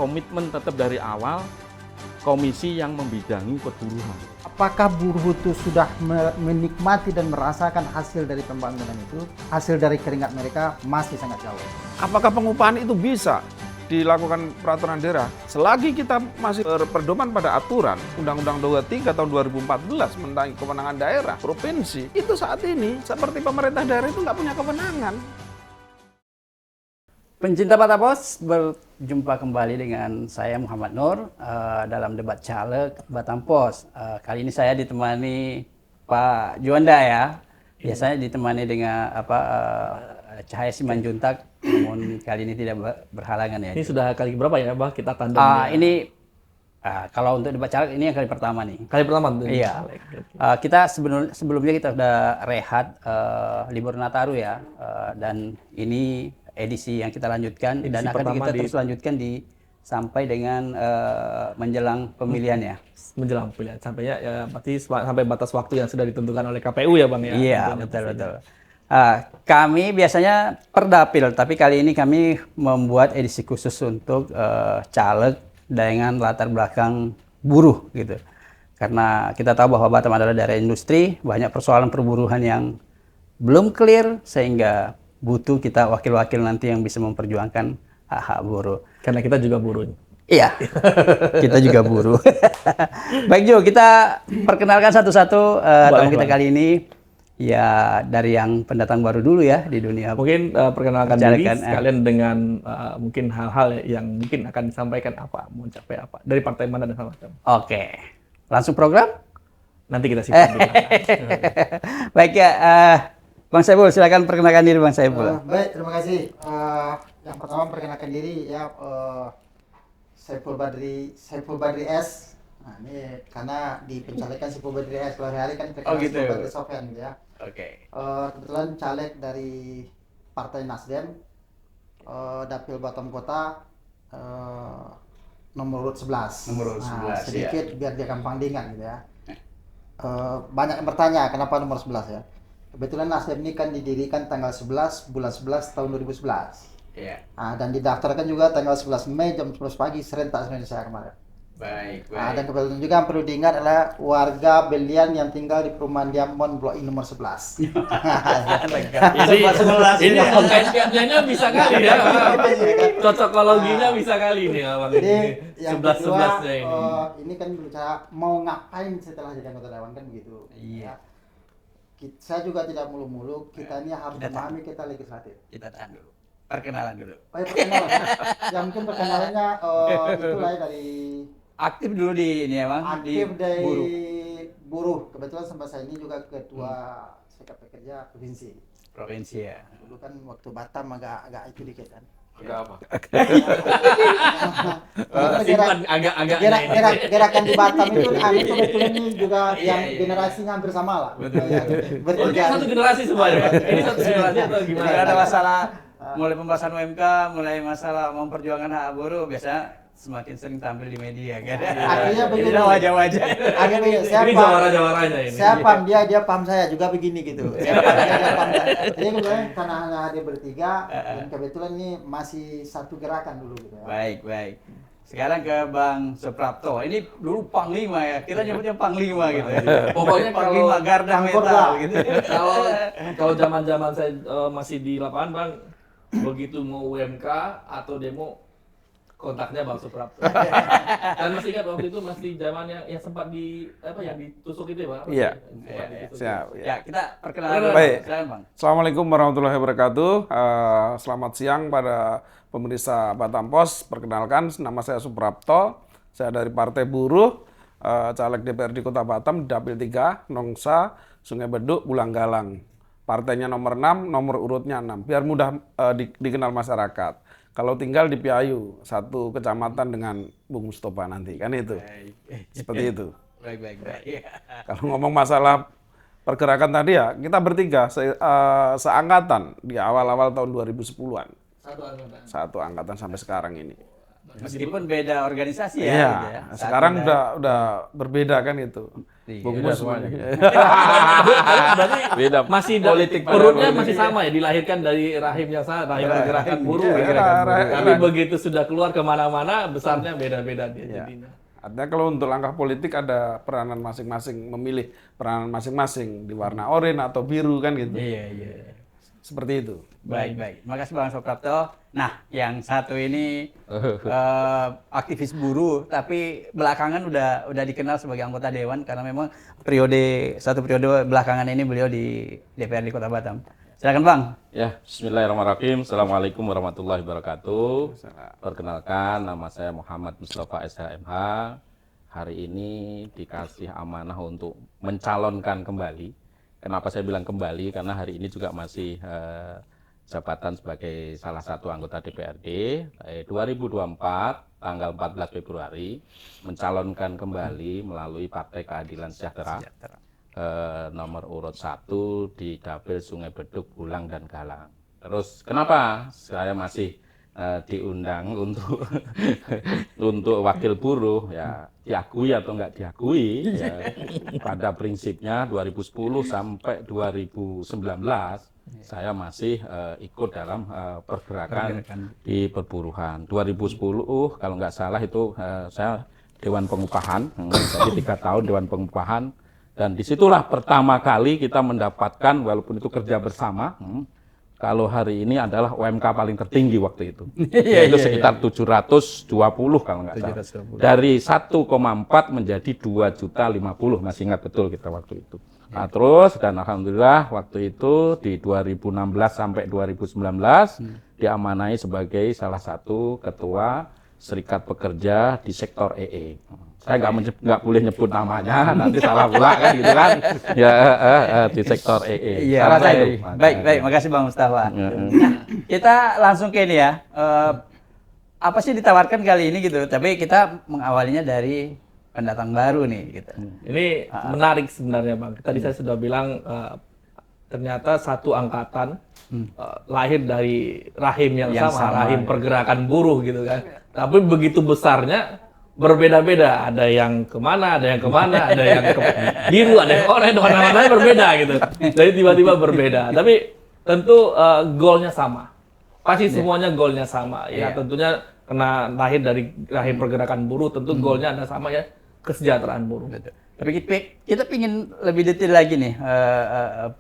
komitmen tetap dari awal komisi yang membidangi perburuhan. Apakah buruh itu sudah menikmati dan merasakan hasil dari pembangunan itu? Hasil dari keringat mereka masih sangat jauh. Apakah pengupahan itu bisa dilakukan peraturan daerah? Selagi kita masih berpedoman pada aturan Undang-Undang 23 tahun 2014 tentang kewenangan daerah, provinsi, itu saat ini seperti pemerintah daerah itu nggak punya kewenangan. Pencinta Batapos, berjumpa kembali dengan saya Muhammad Nur dalam debat caleg Batampos. Kali ini saya ditemani Pak Juanda ya. Biasanya ditemani dengan Cahaya Simanjuntak, namun kali ini tidak berhalangan ya. Ini sudah kali berapa ya, Bah? Kita tandem. Ini kalau untuk debat caleg ini yang kali pertama nih. Kali pertama tuh. Iya. Kita sebelumnya kita sudah rehat libur Nataru ya, dan ini edisi yang kita lanjutkan edisi dan akan kita terus lanjutkan sampai dengan menjelang pemilihan ya. Menjelang pemilihan sampai ya berarti sampai batas waktu yang sudah ditentukan oleh KPU ya, Bang ya. Iya, betul. Kami biasanya perdapil, tapi kali ini kami membuat edisi khusus untuk caleg dengan latar belakang buruh gitu. Karena kita tahu bahwa Batam adalah daerah industri, banyak persoalan perburuhan yang belum clear sehingga butuh kita wakil-wakil nanti yang bisa memperjuangkan hak-hak buruh. Karena kita juga buruh. Iya, kita juga buruh. Baik Jo, kita perkenalkan satu-satu tamu kita kali ini. Ya dari yang pendatang baru dulu ya di dunia. Mungkin perkenalkan diri sekalian dengan mungkin hal-hal yang mungkin akan disampaikan apa, mau capai apa, dari partai mana dan segala macam. Oke, langsung program? Nanti kita simpan dulu. Baik ya, Bang Saiful, silakan perkenalkan diri Bang Saiful. Baik, terima kasih. Yang pertama perkenalkan diri ya, Saiful Badri S. Nah, ini karena dipencalekan Saiful Badri S, hari-hari kan terkenal gitu. Saiful Badri Sofyan gitu ya. Oke. Kebetulan caleg dari Partai Nasdem, Dapil Batam Kota, nomor urut 11. Nomor urut 11 sedikit ya. Biar dia gampang diingat gitu ya. Banyak yang bertanya kenapa nomor 11 ya. Kebetulan Nasdem ini kan didirikan tanggal 11 bulan 11 tahun 2011. Iya. Dan didaftarkan juga tanggal 11 Mei jam 11 pagi serentak Indonesia kemarin. Baik. Dan kebetulan juga yang perlu diingat adalah warga Belian yang tinggal di perumahan Diamond Blok I nomor 11. Jadi ini kait-kaitnya bisa kali ya. Cocokologinya bisa kali ini Bang. Jadi yang kedua, 11-11-nya ini. Ini kan bicara mau ngapain setelah jadi anggota dewan kan begitu. Iya. Saya juga tidak mulu-mulu, kita ini harus memahami kita legislatif. Kita tahan dulu. Perkenalan dulu. Perkenalan. Ya mungkin perkenalannya itulah dari aktif dulu di ini ya Bang. Aktif di dari buruh. buruh. Kebetulan sampai saya ini juga ketua Serikat Pekerja Provinsi. Provinsi ya. Dulu kan waktu Batam agak itu dikit kan. Agak apa? Agak Gerakan di Batam itu kebetulan ini juga yang generasinya hampir sama lah. Ini satu generasi semuanya. Ini satu generasi atau gimana? Ada masalah mulai pembahasan UMK, mulai masalah memperjuangkan hak buruh, biasa semakin sering tampil di media kan. Akhirnya begini. Wajah-wajah. Akhirnya begini. Ini jawara-jawaranya ini. Saya paham dia paham saya juga begini gitu. Saya paham dia. Jadi kebetulan karena hanya hadir bertiga dan kebetulan ini masih satu gerakan dulu gitu ya. Baik. Sekarang ke Bang Suprapto. Ini dulu Panglima ya. Kita nyebutnya Panglima gitu ya. Pokoknya Panglima Garda Metal gitu. Kalau zaman-zaman saya masih di lapangan Bang, begitu mau UMK atau demo kontaknya Bang Suprapto. Dan masih ingat waktu itu masih zaman yang sempat yang ditusuk itu ya Bang? Iya. Siap. Ya, kita perkenalan. Baik. Silakan Bang. Assalamualaikum warahmatullahi wabarakatuh. Selamat siang pada pemirsa Batampos. Perkenalkan, nama saya Suprapto. Saya dari Partai Buruh, caleg DPRD Kota Batam, Dapil 3, Nongsa, Sungai Beduk, Bulang Galang. Partainya nomor 6, nomor urutnya 6. Biar mudah dikenal masyarakat. Kalau tinggal di Piayu, satu kecamatan dengan Bung Mustofa nanti, kan itu. Seperti itu. Baik. Kalau ngomong masalah pergerakan tadi ya, kita bertiga seangkatan di awal-awal tahun 2010-an. Satu angkatan. Satu angkatan sampai sekarang ini. Meskipun beda organisasi ya. Iya, gitu ya. sekarang Satu udah berbeda kan itu. Iya. Bung Beda Mus semuanya. Iya. Berarti Beda. masih Politik pada perutnya politik. masih sama ya, dilahirkan dari rahim yang sama, rahim pergerakan buruh. Iya, ya. rahim. Tapi begitu sudah keluar kemana-mana, besarnya beda-beda dia Iya. jadinya. Artinya kalau untuk langkah politik ada peranan masing-masing, memilih peranan masing-masing di warna oranye atau biru kan gitu. Iya, iya. Seperti itu. Baik, baik. Makasih Bang Suprapto. Nah, yang satu ini aktivis buruh, tapi belakangan udah dikenal sebagai anggota dewan karena memang satu periode belakangan ini beliau di DPRD Kota Batam. Silakan Bang. Ya, bismillahirrahmanirrahim. Assalamualaikum warahmatullahi wabarakatuh. Perkenalkan, nama saya Muhammad Mustafa SHMH. Hari ini dikasih amanah untuk mencalonkan kembali. Kenapa saya bilang kembali? Karena hari ini juga masih jabatan sebagai salah satu anggota DPRD. 2024, tanggal 14 Februari, mencalonkan kembali melalui Partai Keadilan Sejahtera. Nomor urut 1 di Dapil Sungai Beduk, Bulang, dan Galang. Terus kenapa saya masih diundang untuk untuk wakil buruh, ya diakui atau enggak diakui, ya, pada prinsipnya 2010 sampai 2019 saya masih ikut dalam pergerakan di perburuhan. 2010 kalau nggak salah itu saya Dewan Pengupahan, jadi 3 tahun Dewan Pengupahan. Dan disitulah pertama kali kita mendapatkan, walaupun itu kerja bersama, kalau hari ini adalah UMK paling tertinggi waktu itu. Yaitu sekitar 720 kalau nggak salah. Dari 1,4 menjadi 2.050, masih ingat betul kita waktu itu. Nah, terus dan alhamdulillah waktu itu di 2016 sampai 2019 diamanai sebagai salah satu ketua Serikat Pekerja di sektor EE. Saya nggak boleh nyebut namanya, nanti salah pula kan gitu kan. Ya, di sektor EE. Iya, Salah saya baik. itu. Baik, makasih Bang Mustafa. Nah, kita langsung ke ini ya. Apa sih ditawarkan kali ini gitu? Tapi kita mengawalinya dari pendatang baru nih gitu. Ini menarik sebenarnya Bang. Tadi saya sudah bilang ternyata satu angkatan lahir dari rahim yang sama, rahim pergerakan buruh gitu kan. Tapi begitu besarnya berbeda-beda. Ada yang kemana, ada yang kemana, ada yang ke biru, ada yang oranye, warna-warnanya berbeda gitu. Jadi tiba-tiba berbeda. Tapi tentu goalnya sama. Pasti semuanya goalnya sama. Ya tentunya karena lahir dari rahim pergerakan buruh, tentu goalnya ada sama ya, kesejahteraan buruh. Tapi kita ingin lebih detail lagi nih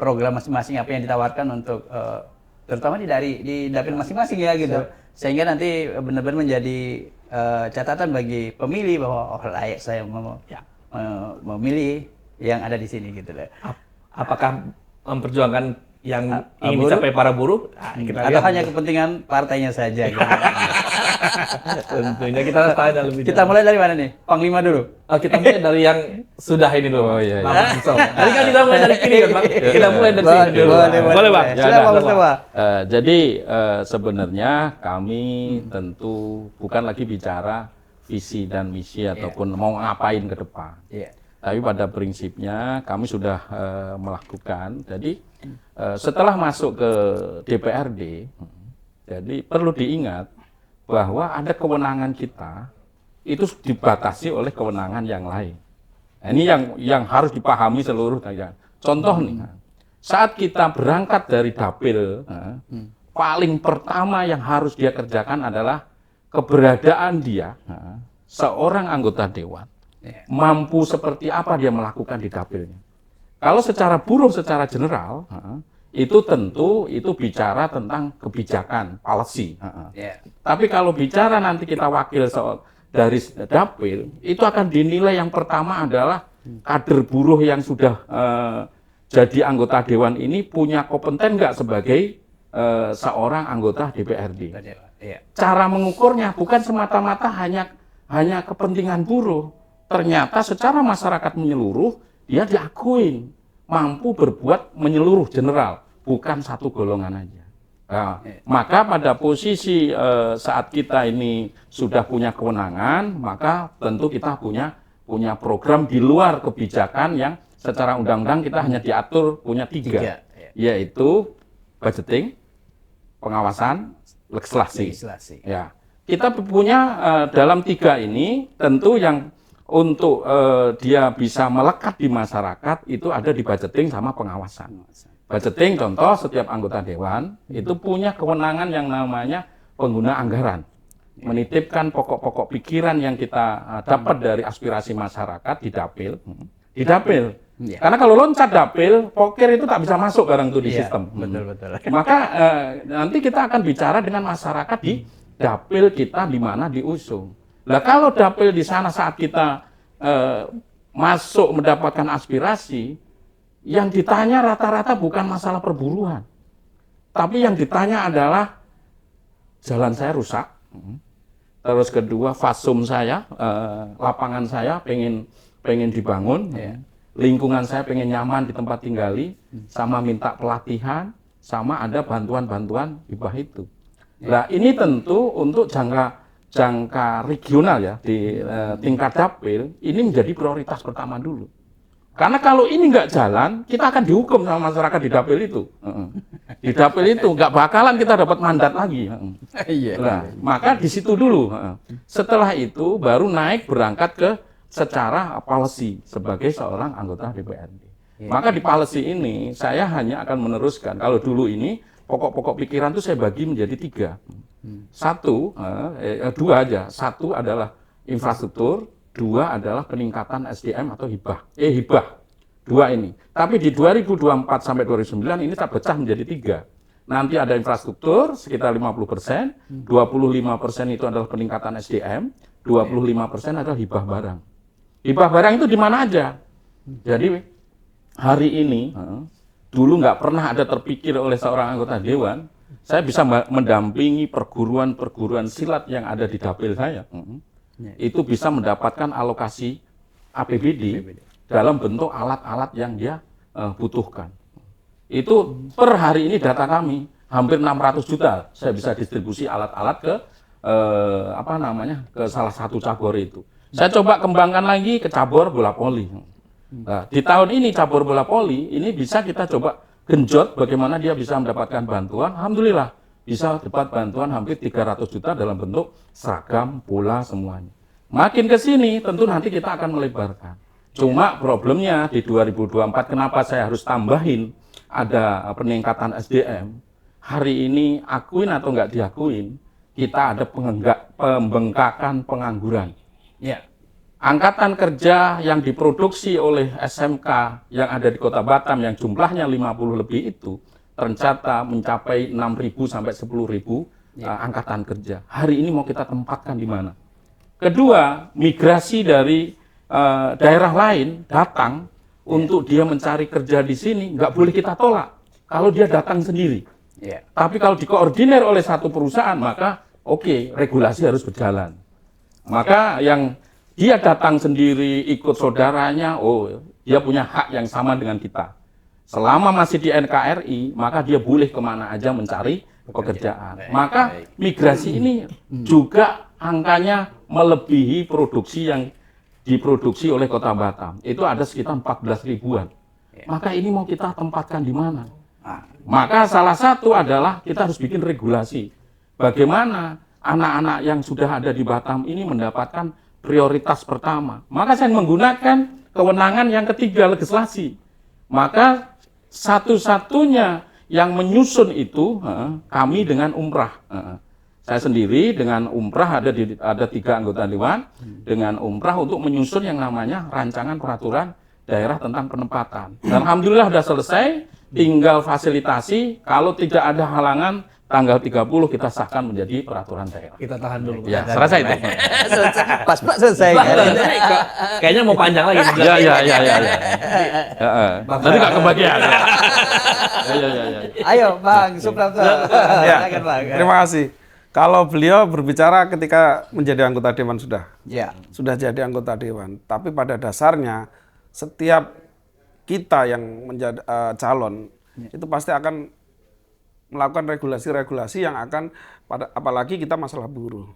program masing-masing apa yang ditawarkan untuk terutama di dapil masing-masing ya gitu. Sehingga nanti benar-benar menjadi catatan bagi pemilih bahwa layak saya memilih yang ada di sini gitu loh. Apakah memperjuangkan yang ingin dicapai para buruh? Atau hanya kepentingan partainya saja gitu. Tentunya kita tanya lebih Kita mulai dari mana nih? Panglima dulu. kita mulai dari yang sudah ini dulu. Oh, iya, iya. Bang Mustafa. Tadi kan kita mulai dari kiri kan Bang? Kita mulai dari sini dulu. Boleh Bang? Ya, Silakan Bang ada. Mustafa. Jadi sebenarnya kami tentu bukan lagi bicara visi dan misi ataupun mau ngapain ke depan. Iya. Tapi pada prinsipnya kami sudah melakukan. Jadi setelah masuk ke DPRD, jadi perlu diingat bahwa ada kewenangan kita itu dibatasi oleh kewenangan yang lain. Nah, ini yang harus dipahami seluruh rakyat. Contoh nih, saat kita berangkat dari dapil, paling pertama yang harus dia kerjakan adalah keberadaan dia seorang anggota dewan. Mampu seperti apa dia melakukan di dapilnya. Kalau secara buruh, secara general, itu tentu itu bicara tentang kebijakan, policy. Tapi kalau bicara nanti kita wakil dari dapil, itu akan dinilai yang pertama adalah kader buruh yang sudah jadi anggota dewan ini punya kompeten nggak sebagai seorang anggota DPRD. Cara mengukurnya bukan semata-mata hanya kepentingan buruh. Ternyata secara masyarakat menyeluruh, dia diakuin mampu berbuat menyeluruh general, bukan satu golongan aja. Nah, maka pada posisi saat kita ini sudah punya kewenangan, maka tentu kita punya program di luar kebijakan yang secara undang-undang kita hanya diatur punya tiga. Yaitu budgeting, pengawasan, legislasi. Ya. kita punya dalam 3 ini tentu yang untuk dia bisa melekat di masyarakat itu ada di budgeting sama pengawasan. Budgeting contoh setiap anggota dewan itu punya kewenangan yang namanya pengguna anggaran. Menitipkan pokok-pokok pikiran yang kita dapat dari aspirasi masyarakat di dapil. Di dapil. Karena kalau loncat dapil, pokir itu tak bisa masuk barang itu di sistem. Betul. Maka nanti kita akan bicara dengan masyarakat di dapil kita di mana diusung. Lah kalau dapil di sana saat kita masuk mendapatkan aspirasi, yang ditanya rata-rata bukan masalah perburuan. Tapi yang ditanya adalah jalan saya rusak. Terus kedua, fasum saya, lapangan saya pengen dibangun. Lingkungan saya pengen nyaman di tempat tinggali, sama minta pelatihan, sama ada bantuan-bantuan hibah itu. Nah, ini tentu untuk jangka regional ya, di tingkat dapil, ini menjadi prioritas pertama dulu. Karena kalau ini nggak jalan, kita akan dihukum sama masyarakat di dapil itu. Di dapil itu nggak bakalan kita dapat mandat lagi. Nah, maka di situ dulu. Setelah itu baru naik berangkat ke secara policy sebagai seorang anggota DPRD. Maka di policy ini saya hanya akan meneruskan. Kalau dulu ini pokok-pokok pikiran itu saya bagi menjadi 3. 2 aja. 1 adalah infrastruktur. 2 adalah peningkatan SDM atau hibah. Hibah. 2 ini. Tapi di 2024 sampai 2029 ini tak pecah menjadi 3. Nanti ada infrastruktur sekitar 50%, 25% itu adalah peningkatan SDM, 25% adalah hibah barang. Hibah barang itu di mana aja. Jadi hari ini dulu nggak pernah ada terpikir oleh seorang anggota dewan, saya bisa mendampingi perguruan-perguruan silat yang ada di dapil saya. Itu bisa mendapatkan alokasi APBD dalam bentuk alat-alat yang dia butuhkan. Itu per hari ini data kami hampir 600 juta saya bisa distribusi alat-alat ke ke salah satu cabur itu. Saya coba kembangkan lagi ke cabur bola voli. Nah, di tahun ini cabur bola voli ini bisa kita coba genjot bagaimana dia bisa mendapatkan bantuan. Alhamdulillah bisa dapat bantuan hampir 300 juta dalam bentuk seragam, bola, semuanya. Makin ke sini tentu nanti kita akan melebarkan. Cuma problemnya di 2024 kenapa saya harus tambahin ada peningkatan SDM. Hari ini akuin atau nggak diakuin, kita ada pembengkakan pengangguran. Angkatan kerja yang diproduksi oleh SMK yang ada di Kota Batam yang jumlahnya 50 lebih itu tercatat mencapai 6.000 sampai 10.000 angkatan kerja. Hari ini mau kita tempatkan di mana? Kedua, migrasi dari daerah lain datang untuk dia mencari kerja di sini, nggak boleh kita tolak kalau dia datang sendiri. Tapi kalau dikoordinir oleh satu perusahaan, maka oke, regulasi harus berjalan. Maka yang dia datang sendiri, ikut saudaranya, dia punya hak yang sama dengan kita. Selama masih di NKRI, maka dia boleh kemana aja mencari pekerjaan. Maka migrasi ini juga angkanya melebihi produksi yang diproduksi oleh Kota Batam. Itu ada sekitar 14 ribuan. Maka ini mau kita tempatkan di mana? Maka salah satu adalah kita harus bikin regulasi. Bagaimana anak-anak yang sudah ada di Batam ini mendapatkan prioritas pertama. Maka saya menggunakan kewenangan yang ketiga, legislasi. Maka satu-satunya yang menyusun itu kami dengan umrah. Saya sendiri dengan umrah ada 3 anggota dewan dengan umrah untuk menyusun yang namanya rancangan peraturan daerah tentang penempatan. Dan alhamdulillah sudah selesai, tinggal fasilitasi. Kalau tidak ada halangan, tanggal 30 kita sahkan menjadi peraturan daerah. Kita tahan dulu. Ya, selesai itu. Pas selesai. Kayaknya mau panjang lagi. Ya. Nanti nggak kebagian. Ayo Bang Suprapto. Silakan Bang. Terima kasih. Kalau beliau berbicara ketika menjadi anggota dewan sudah jadi anggota dewan. Tapi pada dasarnya setiap kita yang menjadi calon itu pasti akan melakukan regulasi-regulasi yang akan apalagi kita masalah buruh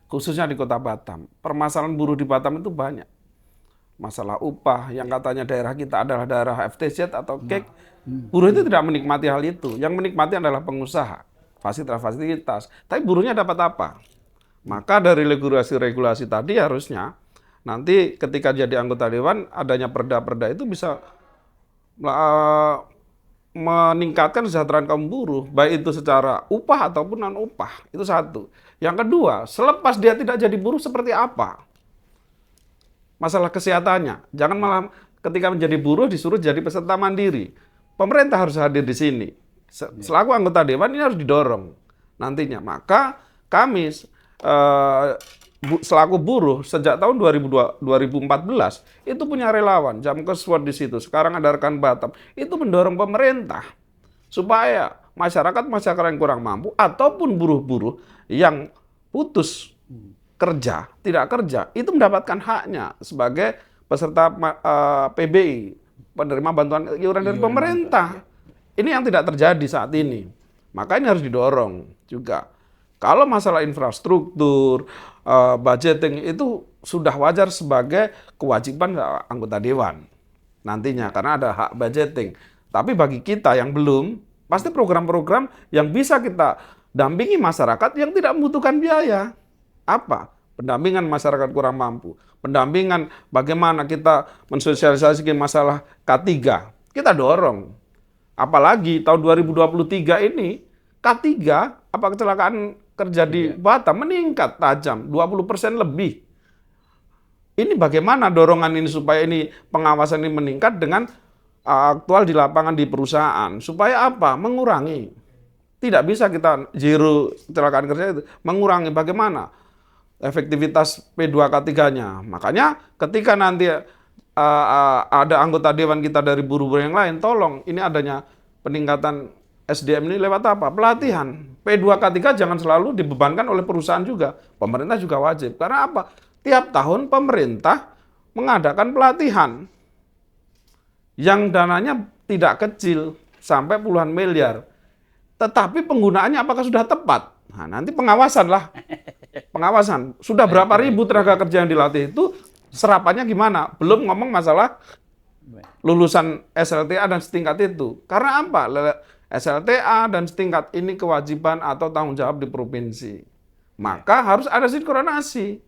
khususnya di Kota Batam. Permasalahan buruh di Batam itu banyak. Masalah upah yang katanya daerah kita adalah daerah FTZ atau KEK. Buruh itu tidak menikmati hal itu. Yang menikmati adalah pengusaha, fasilitas-fasilitas. Tapi buruhnya dapat apa? Maka dari regulasi-regulasi tadi harusnya nanti ketika jadi anggota dewan adanya perda-perda itu bisa meningkatkan kesejahteraan kaum buruh, baik itu secara upah ataupun non upah. Itu satu. Yang kedua, selepas dia tidak jadi buruh seperti apa? Masalah kesehatannya. Jangan malah ketika menjadi buruh disuruh jadi peserta mandiri. Pemerintah harus hadir di sini. Selaku anggota dewan ini harus didorong nantinya. Maka kami selaku buruh sejak tahun 2014 itu punya relawan, Jamkesword di situ. Sekarang ada rekan Batam. Itu mendorong pemerintah supaya masyarakat yang kurang mampu ataupun buruh-buruh yang putus kerja, tidak kerja, itu mendapatkan haknya sebagai peserta PBI, penerima bantuan iuran dari pemerintah. Ini yang tidak terjadi saat ini. Maka ini harus didorong juga. Kalau masalah infrastruktur, budgeting itu sudah wajar sebagai kewajiban anggota dewan nantinya karena ada hak budgeting. Tapi bagi kita yang belum, pasti program-program yang bisa kita dampingi masyarakat yang tidak membutuhkan biaya. Apa? Pendampingan masyarakat kurang mampu. Pendampingan bagaimana kita mensosialisasikan masalah K3. Kita dorong. Apalagi tahun 2023 ini K3 kecelakaan kerja di Batam meningkat tajam 20% lebih. Ini bagaimana dorongan ini supaya ini pengawasan ini meningkat dengan aktual di lapangan di perusahaan supaya apa? Mengurangi. Tidak bisa kita zero kecelakaan kerja itu, mengurangi bagaimana efektivitas P2K3-nya. Makanya ketika nanti ada anggota dewan kita dari buruh-buruh yang lain, tolong ini adanya peningkatan SDM ini lewat apa? Pelatihan. P2K3 jangan selalu dibebankan oleh perusahaan juga. Pemerintah juga wajib. Karena apa? Tiap tahun pemerintah mengadakan pelatihan yang dananya tidak kecil, sampai puluhan miliar. Tetapi penggunaannya apakah sudah tepat? Nah, nanti pengawasan lah. Pengawasan. Sudah berapa ribu tenaga kerja yang dilatih itu, serapannya gimana? Belum ngomong masalah lulusan SLTA dan setingkat itu. Karena apa? SLTA dan setingkat ini kewajiban atau tanggung jawab di provinsi. Maka harus ada sinkronasi.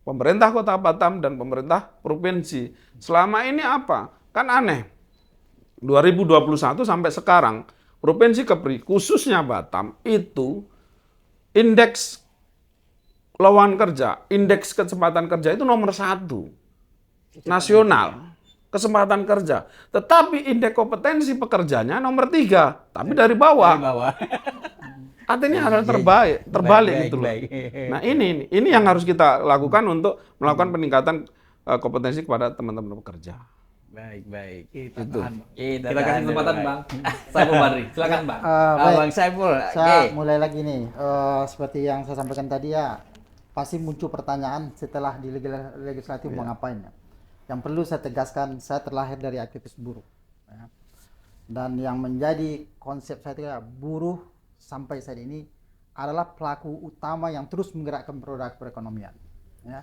Pemerintah Kota Batam dan pemerintah provinsi. Selama ini apa? Kan aneh. 2021 sampai sekarang, Provinsi Kepri, khususnya Batam, itu indeks lowongan kerja, indeks kesempatan kerja itu nomor 1 nasional. Kesempatan kerja. Tetapi indeks kompetensi pekerjanya nomor 3, tapi dari bawah. Artinya hal terbalik gitu loh. Nah ini yang harus kita lakukan untuk melakukan peningkatan kompetensi kepada teman-teman pekerja. Baik. Kita kasih kesempatan Bang Saiful Badri. Silakan Bang. Bang Saiful. Saya mulai lagi nih. Seperti yang saya sampaikan tadi ya, pasti muncul pertanyaan setelah di legislatif mau ngapain ya. Yang perlu saya tegaskan, saya terlahir dari aktivis buruh. Ya. Dan yang menjadi konsep saya itu buruh sampai saat ini adalah pelaku utama yang terus menggerakkan roda perekonomian. Ya.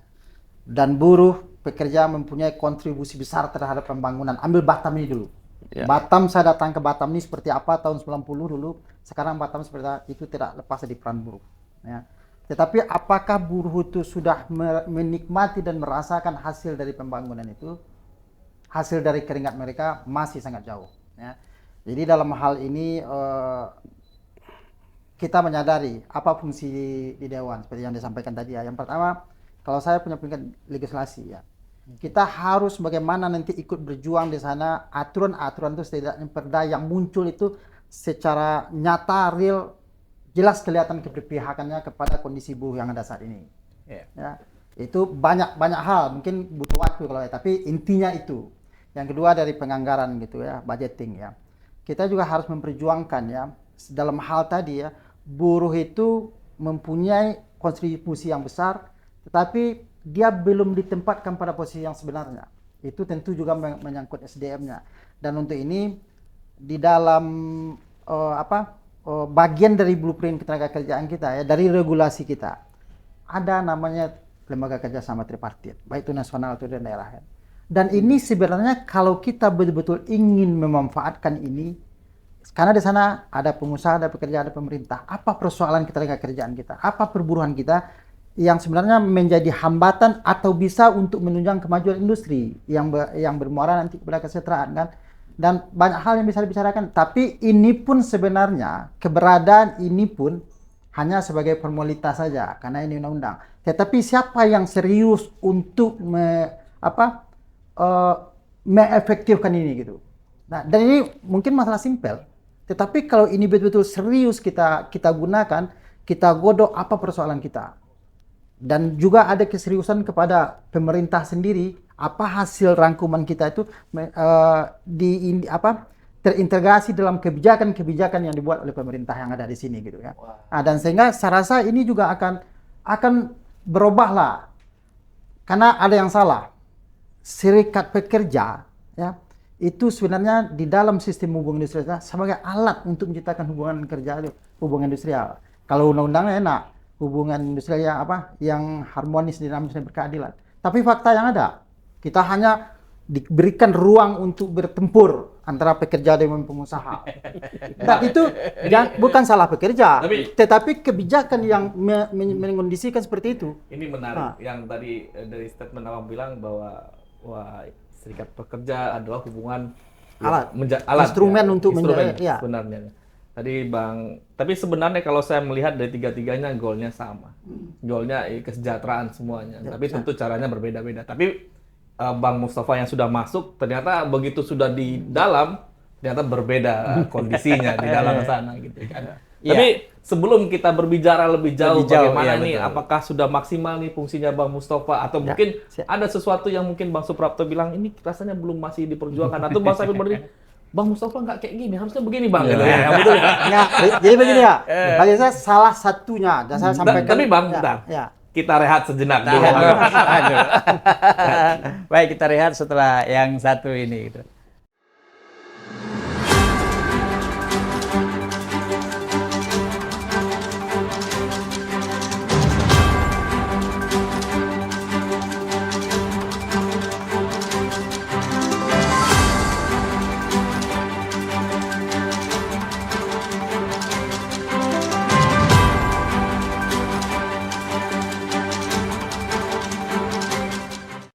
Dan buruh pekerja mempunyai kontribusi besar terhadap pembangunan. Ambil Batam ini dulu. Ya. Batam, saya datang ke Batam ini seperti apa tahun 90 dulu. Sekarang Batam seperti itu tidak lepas dari peran buruh. Ya. Tetapi apakah buruh itu sudah menikmati dan merasakan hasil dari pembangunan itu? Hasil dari keringat mereka masih sangat jauh. Ya. Jadi dalam hal ini kita menyadari apa fungsi di Dewan seperti yang disampaikan tadi ya. Yang pertama, kalau saya punya peringkat legislasi ya, kita harus bagaimana nanti ikut berjuang di sana, aturan-aturan itu setidaknya perda yang muncul itu secara nyata, real, jelas kelihatan keberpihakannya kepada kondisi buruh yang ada saat ini. Ya, itu banyak hal, mungkin butuh waktu kalau tapi intinya itu. Yang kedua dari penganggaran gitu ya, budgeting ya. Kita juga harus memperjuangkan ya dalam hal tadi ya, buruh itu mempunyai kontribusi yang besar, tetapi dia belum ditempatkan pada posisi yang sebenarnya. Itu tentu juga menyangkut SDM-nya. Dan untuk ini di dalam bagian dari blueprint ketenaga kerjaan kita ya, dari regulasi kita ada namanya lembaga kerjasama tripartit, baik itu nasional atau daerah. Dan ini sebenarnya kalau kita betul-betul ingin memanfaatkan ini, karena di sana ada pengusaha, ada pekerja, ada pemerintah. Apa persoalan ketenaga kerjaan kita? Apa perburuhan kita? yang sebenarnya menjadi hambatan atau bisa untuk menunjang kemajuan industri yang bermuara nanti kepada kesejahteraan kan. Dan banyak hal yang bisa dibicarakan, tapi ini pun sebenarnya keberadaan ini pun hanya sebagai formalitas saja karena ini undang-undang. Tetapi siapa yang serius untuk mengefektifkan ini gitu. Nah, dan ini mungkin masalah simpel. Tetapi kalau ini betul-betul serius kita gunakan, kita godok apa persoalan kita. Dan juga ada keseriusan kepada pemerintah sendiri, apa hasil rangkuman kita itu terintegrasi dalam kebijakan-kebijakan yang dibuat oleh pemerintah yang ada di sini gitu ya. Nah, dan sehingga saya rasa ini juga akan berubah lah. Karena ada yang salah. Serikat pekerja ya, itu sebenarnya di dalam sistem hubungan industrial sebagai alat untuk menciptakan hubungan kerja itu, hubungan industrial. Kalau undang-undangnya enak, hubungan industrial yang harmonis, dinamis dan berkeadilan. Tapi fakta yang ada, kita hanya diberikan ruang untuk bertempur antara pekerja dengan pengusaha. Dan itu bukan salah pekerja, tetapi kebijakan yang mengkondisikan seperti itu. Ini menarik yang tadi dari statement Abang bilang bahwa serikat pekerja adalah hubungan alat instrumen untuk ya. Sebenarnya. Tadi Bang, tapi sebenarnya kalau saya melihat dari tiga-tiganya goalnya sama. Goalnya kesejahteraan semuanya. Tapi tentu caranya berbeda-beda. Tapi Bang Mustafa yang sudah masuk, ternyata begitu sudah di dalam, ternyata berbeda kondisinya di dalam sana gitu kan. Tapi sebelum kita berbicara lebih jauh bagaimana nih, apakah sudah maksimal nih fungsinya Bang Mustafa atau mungkin ada sesuatu yang mungkin Bang Suprapto bilang ini rasanya belum masih diperjuangkan atau Bang Saiful berdiri, Bang Mustafa nggak kayak gini, harusnya begini Bang. Gitu ya, betul ya? Jadi begini ya, bagi saya salah satunya, dan saya sampaikan. Tapi Bang, kita rehat sejenak dulu. Baik, kita rehat setelah yang satu ini. Gitu.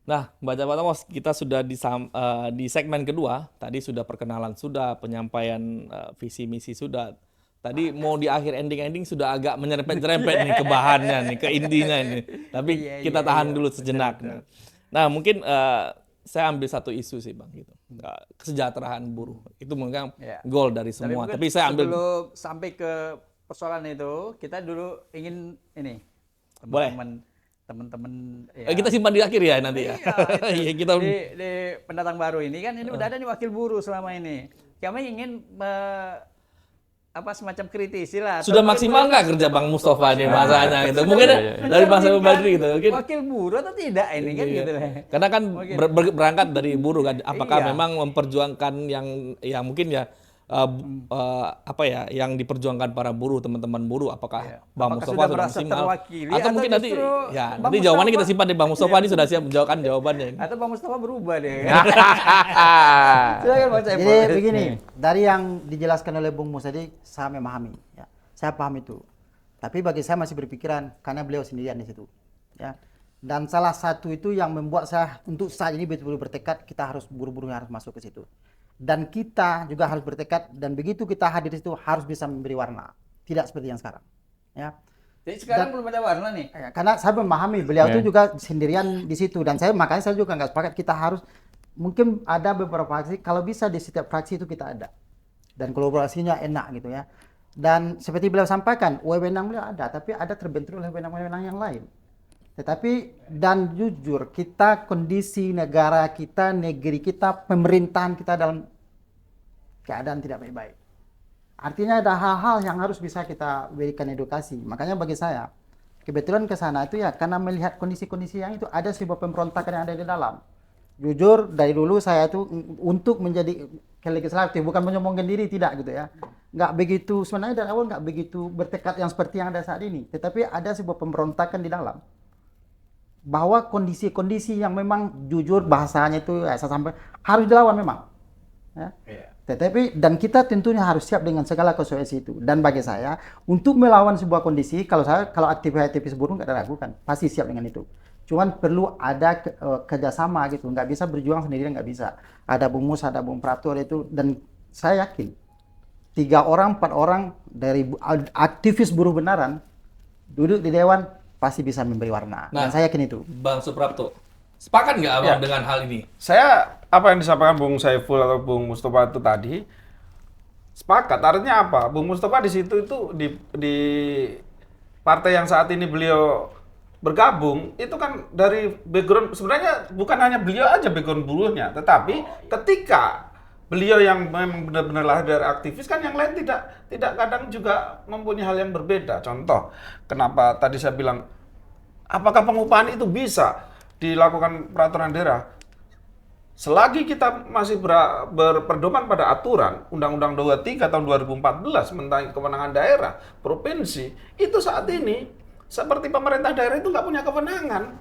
Nah, Baca Batamos, kita sudah di segmen kedua. Tadi sudah perkenalan, sudah penyampaian visi misi sudah. Tadi mau di akhir ending sudah agak menyerempet-nyerempet nih ke bahannya nih, ke intinya ini. Tapi kita tahan dulu sejenak. Nah, mungkin saya ambil satu isu sih Bang gitu. Kesejahteraan buruh. Itu mungkin goal dari semua. Tapi saya ambil sebelum sampai ke persoalan itu, kita dulu ingin ini teman-teman kita simpan di akhir ya nanti ya. Kita di pendatang baru ini kan ini udah ada nih wakil buruh selama ini. Kami ingin semacam kritisi lah. Sudah maksimal nggak kerja Bang Mustafa nih masanya gitu. Mungkin dari Bang Saiful Badri gitu. Mungkin wakil buruh atau tidak ini kan gitu. Karena kan berangkat dari buruh kan. Apakah memang memperjuangkan yang mungkin yang diperjuangkan para buruh, teman-teman buruh, apakah Bang Mustafa sudah maksimal atau mungkin nanti nanti jawabannya kita simpan di Bang Mustafa ini sudah siap menjawabkan jawabannya. Atau Bang Mustafa berubah deh. Silakan Bang Saiful. Jadi begini, dari yang dijelaskan oleh Bung Mus tadi saya memahami ya. Saya paham itu. Tapi bagi saya masih berpikiran karena beliau sendirian di situ. Ya. Dan salah satu itu yang membuat saya untuk saat ini betul-betul bertekad kita harus buru-buru harus masuk ke situ. Dan kita juga harus bertekad dan begitu kita hadir di situ harus bisa memberi warna, tidak seperti yang sekarang. Ya. Jadi sekarang belum ada warna nih. Karena saya memahami beliau itu juga sendirian di situ dan makanya saya juga nggak sepakat kita harus mungkin ada beberapa fraksi kalau bisa di setiap fraksi itu kita ada dan kolaborasinya enak gitu ya. Dan seperti beliau sampaikan wewenang beliau ada tapi ada terbentur oleh wewenang-wewenang yang lain. Tetapi dan jujur kita kondisi negara kita, negeri kita, pemerintahan kita dalam keadaan tidak baik-baik. Artinya ada hal-hal yang harus bisa kita berikan edukasi. Makanya bagi saya kebetulan ke sana itu ya karena melihat kondisi-kondisi yang itu ada sebuah pemberontakan yang ada di dalam. Jujur dari dulu saya itu untuk menjadi legislatif bukan menyombongkan diri tidak gitu ya. Nggak begitu sebenarnya dari awal nggak begitu bertekad yang seperti yang ada saat ini. Tetapi ada sebuah pemberontakan di dalam. Bahwa kondisi-kondisi yang memang jujur bahasanya itu saya sampai harus dilawan memang. Ya. Tetapi dan kita tentunya harus siap dengan segala konsekuensi itu. Dan bagi saya untuk melawan sebuah kondisi, kalau aktivis buruh nggak diragukan, pasti siap dengan itu. Cuman perlu ada kerjasama gitu, nggak bisa berjuang sendirian, nggak bisa. Ada Bung Mus, ada Bung Prapto itu, dan saya yakin 3 orang, 4 orang dari aktivis buruh benaran duduk di dewan pasti bisa memberi warna. Nah, Dan saya yakin itu. Bang Suprapto, sepakat nggak abang dengan hal ini? Saya apa yang disampaikan Bung Saiful atau Bung Mustafa itu tadi sepakat. Artinya apa? Bung Mustafa di situ itu di partai yang saat ini beliau bergabung itu kan dari background, sebenarnya bukan hanya beliau aja background buruhnya, tetapi ketika beliau yang memang benar-benar lahir dari aktivis kan yang lain tidak kadang juga mempunyai hal yang berbeda. Contoh, kenapa tadi saya bilang apakah pengupahan itu bisa dilakukan peraturan daerah? Selagi kita masih berpedoman pada aturan Undang-Undang 23 tahun 2014 tentang kewenangan daerah, provinsi, itu saat ini seperti pemerintah daerah itu nggak punya kewenangan.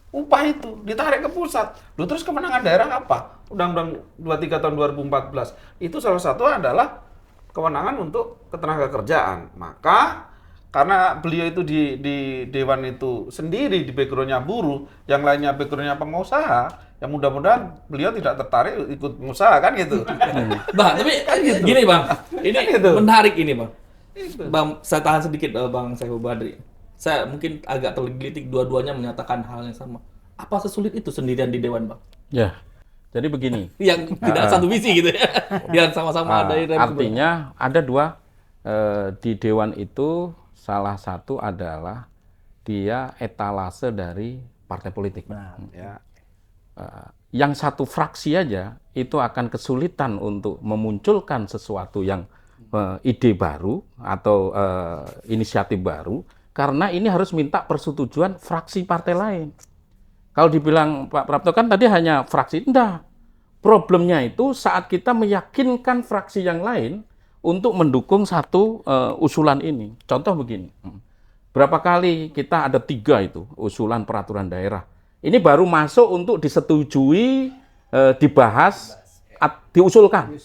Upah itu ditarik ke pusat. Loh, terus kewenangan daerah apa? Undang-Undang 23 tahun 2014. Itu salah satu adalah kewenangan untuk ketenagakerjaan. Maka karena beliau itu di dewan itu sendiri di background-nya buruh, yang lainnya background-nya pengusaha, ya mudah-mudahan beliau tidak tertarik ikut pengusaha kan gitu. Bang, tapi gini bang, ini menarik ini bang. Bang, saya tahan sedikit Bang Saiful Badri. Saya mungkin agak tergelitik, dua-duanya menyatakan hal yang sama. Apa sesulit itu sendirian di dewan bang? Ya, jadi begini. Yang tidak satu visi gitu ya, yang sama-sama dari Artinya ada 2 di dewan itu, salah satu adalah dia etalase dari partai politik. Ya. Yang satu fraksi aja itu akan kesulitan untuk memunculkan sesuatu yang ide baru atau inisiatif baru, karena ini harus minta persetujuan fraksi partai lain. Kalau dibilang Pak Prapto kan tadi hanya fraksi, enggak. Problemnya itu saat kita meyakinkan fraksi yang lain untuk mendukung satu usulan ini. Contoh begini, berapa kali kita ada 3 itu usulan peraturan daerah. Ini baru masuk untuk disetujui, dibahas, diusulkan.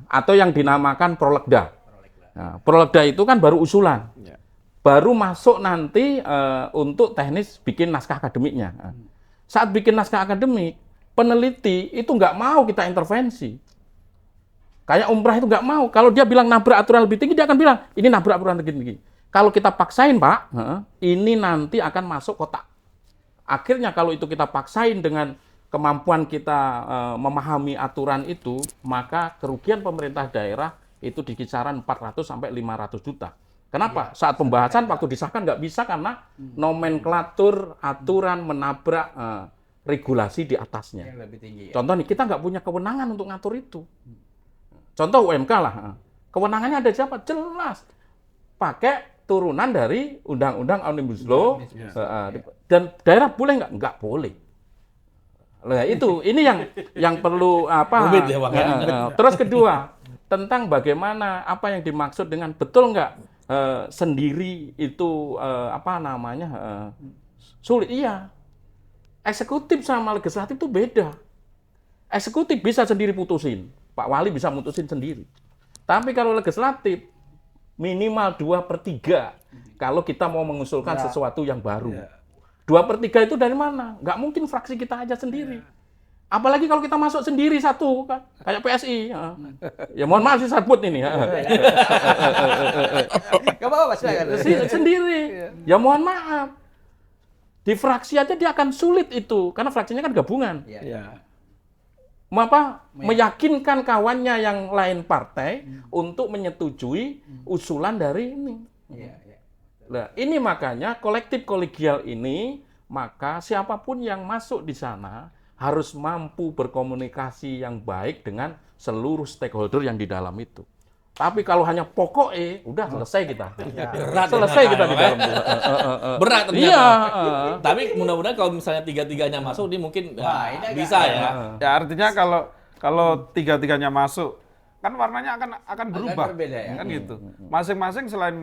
Atau yang dinamakan prolegda. Nah, prolegda itu kan baru usulan. Baru masuk nanti untuk teknis bikin naskah akademiknya. Nah, saat bikin naskah akademik, peneliti itu nggak mau kita intervensi. Kayak umrah itu nggak mau. Kalau dia bilang nabrak aturan lebih tinggi, dia akan bilang, ini nabrak aturan lebih tinggi. Kalau kita paksain, Pak, ini nanti akan masuk kotak. Akhirnya kalau itu kita paksain dengan kemampuan kita memahami aturan itu, maka kerugian pemerintah daerah itu di kisaran 400 sampai 500 juta. Kenapa? Saat pembahasan waktu disahkan nggak bisa karena nomenklatur aturan menabrak regulasi di atasnya. Yang lebih tinggi. Contoh nih, kita nggak punya kewenangan untuk ngatur itu. Contoh UMK lah. Kewenangannya ada siapa? Jelas. Pakai turunan dari Undang-Undang Omnibus Law. Dan daerah boleh nggak? Nggak boleh. Nah, ini yang perlu apa? Terus kedua, tentang bagaimana apa yang dimaksud dengan betul nggak sendiri itu sulit. Iya. Eksekutif sama legislatif itu beda. Eksekutif bisa sendiri putusin. Pak Wali bisa mutusin sendiri. Tapi kalau legislatif minimal 2/3 kalau kita mau mengusulkan sesuatu yang baru. 2/3 itu dari mana? Nggak mungkin fraksi kita aja sendiri. Apalagi kalau kita masuk sendiri satu, kayak PSI. Ya mohon maaf sih sebut ini. Gak apa-apa, silakan. Sendiri. Ya mohon maaf. Di fraksi aja dia akan sulit itu, karena fraksinya kan gabungan. Meyakinkan kawannya yang lain partai untuk menyetujui usulan dari ini. Nah, ini makanya kolektif kolegial ini, maka siapapun yang masuk di sana harus mampu berkomunikasi yang baik dengan seluruh stakeholder yang di dalam itu. Tapi kalau hanya pokoknya, udah selesai kita. Berat, selesai kita di dalam. Berat ternyata. Iya. Tapi mudah-mudahan kalau misalnya 3-3-nya masuk, ini mungkin bisa ya. Ya artinya kalau 3-3-nya masuk, kan warnanya akan berubah. Berbeda ya. Kan gitu. Masing-masing selain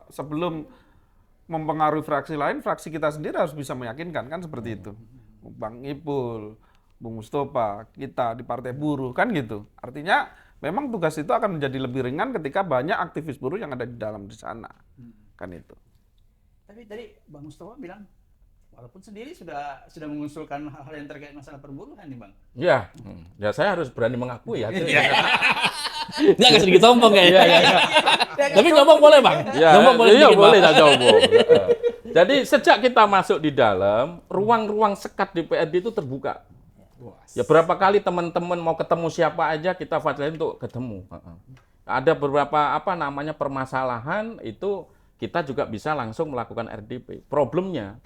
sebelum mempengaruhi fraksi lain, fraksi kita sendiri harus bisa meyakinkan, kan seperti itu. Bang Ipul, Bung Mustofa, kita di Partai Buruh, kan gitu. Artinya memang tugas itu akan menjadi lebih ringan ketika banyak aktivis buruh yang ada di dalam di sana. Kan itu. Tapi tadi Bang Mustafa bilang walaupun sendiri sudah mengusulkan hal-hal yang terkait masalah perburuhan nih Bang. Ya, ya saya harus berani mengakui ya. Dia agak sedikit sombong kayaknya. Tapi ngomong boleh bang. Ya, Ngomong boleh iya sedikit, boleh Bang. tak sombong. Jadi sejak kita masuk di dalam, ruang-ruang sekat DPRD itu terbuka. Ya berapa kali teman-teman mau ketemu siapa aja kita fasilitasin untuk ketemu. Ada beberapa permasalahan itu kita juga bisa langsung melakukan RDP. Problemnya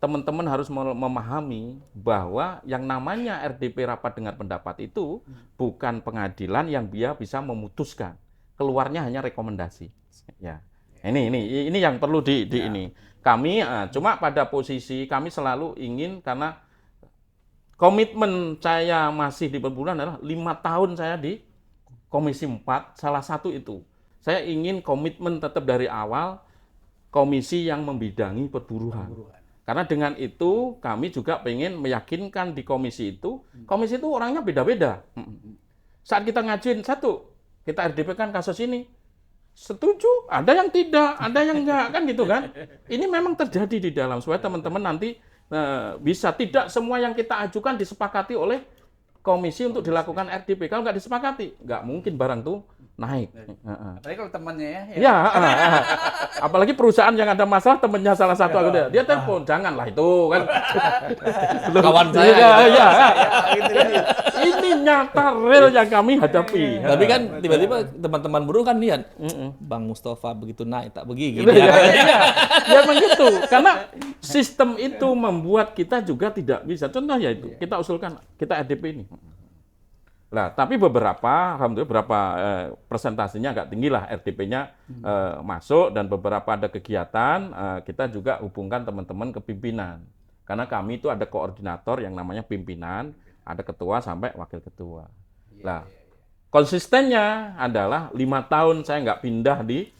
teman-teman harus memahami bahwa yang namanya RDP rapat dengar pendapat itu bukan pengadilan yang dia bisa memutuskan. Keluarnya hanya rekomendasi. Ya. Ini yang perlu ini. Kami cuma pada posisi kami selalu ingin karena komitmen saya masih di perburuhan adalah 5 tahun saya di Komisi 4, salah satu itu. Saya ingin komitmen tetap dari awal komisi yang membidangi perburuhan. Karena dengan itu kami juga pengen meyakinkan di komisi itu orangnya beda-beda. Saat kita ngajuin satu, kita RDP kan kasus ini, setuju, ada yang tidak, ada yang enggak, kan gitu kan. Ini memang terjadi di dalam, supaya teman-teman nanti bisa tidak semua yang kita ajukan disepakati oleh komisi untuk dilakukan RDP. Kalau nggak disepakati, nggak mungkin barang tuh naik. Apalagi kalau temannya ya. Ya, apalagi perusahaan yang ada masalah temennya salah satu anggota, dia telepon, janganlah itu kan. Kawan saya. Ya. Ini nyata real yang kami hadapi. Tapi kan tiba-tiba teman-teman buruh kan lihat, Bang Mustafa begitu naik tak begini. Ya memang gitu. Karena sistem itu membuat kita juga tidak bisa. Contohnya itu, kita usulkan, kita RDP ini. Nah, tapi alhamdulillah beberapa presentasinya agak tinggi lah RDP-nya masuk dan beberapa ada kegiatan kita juga hubungkan teman-teman ke pimpinan. Karena kami itu ada koordinator yang namanya pimpinan, ada ketua sampai wakil ketua. Nah, konsistennya adalah 5 tahun saya nggak pindah di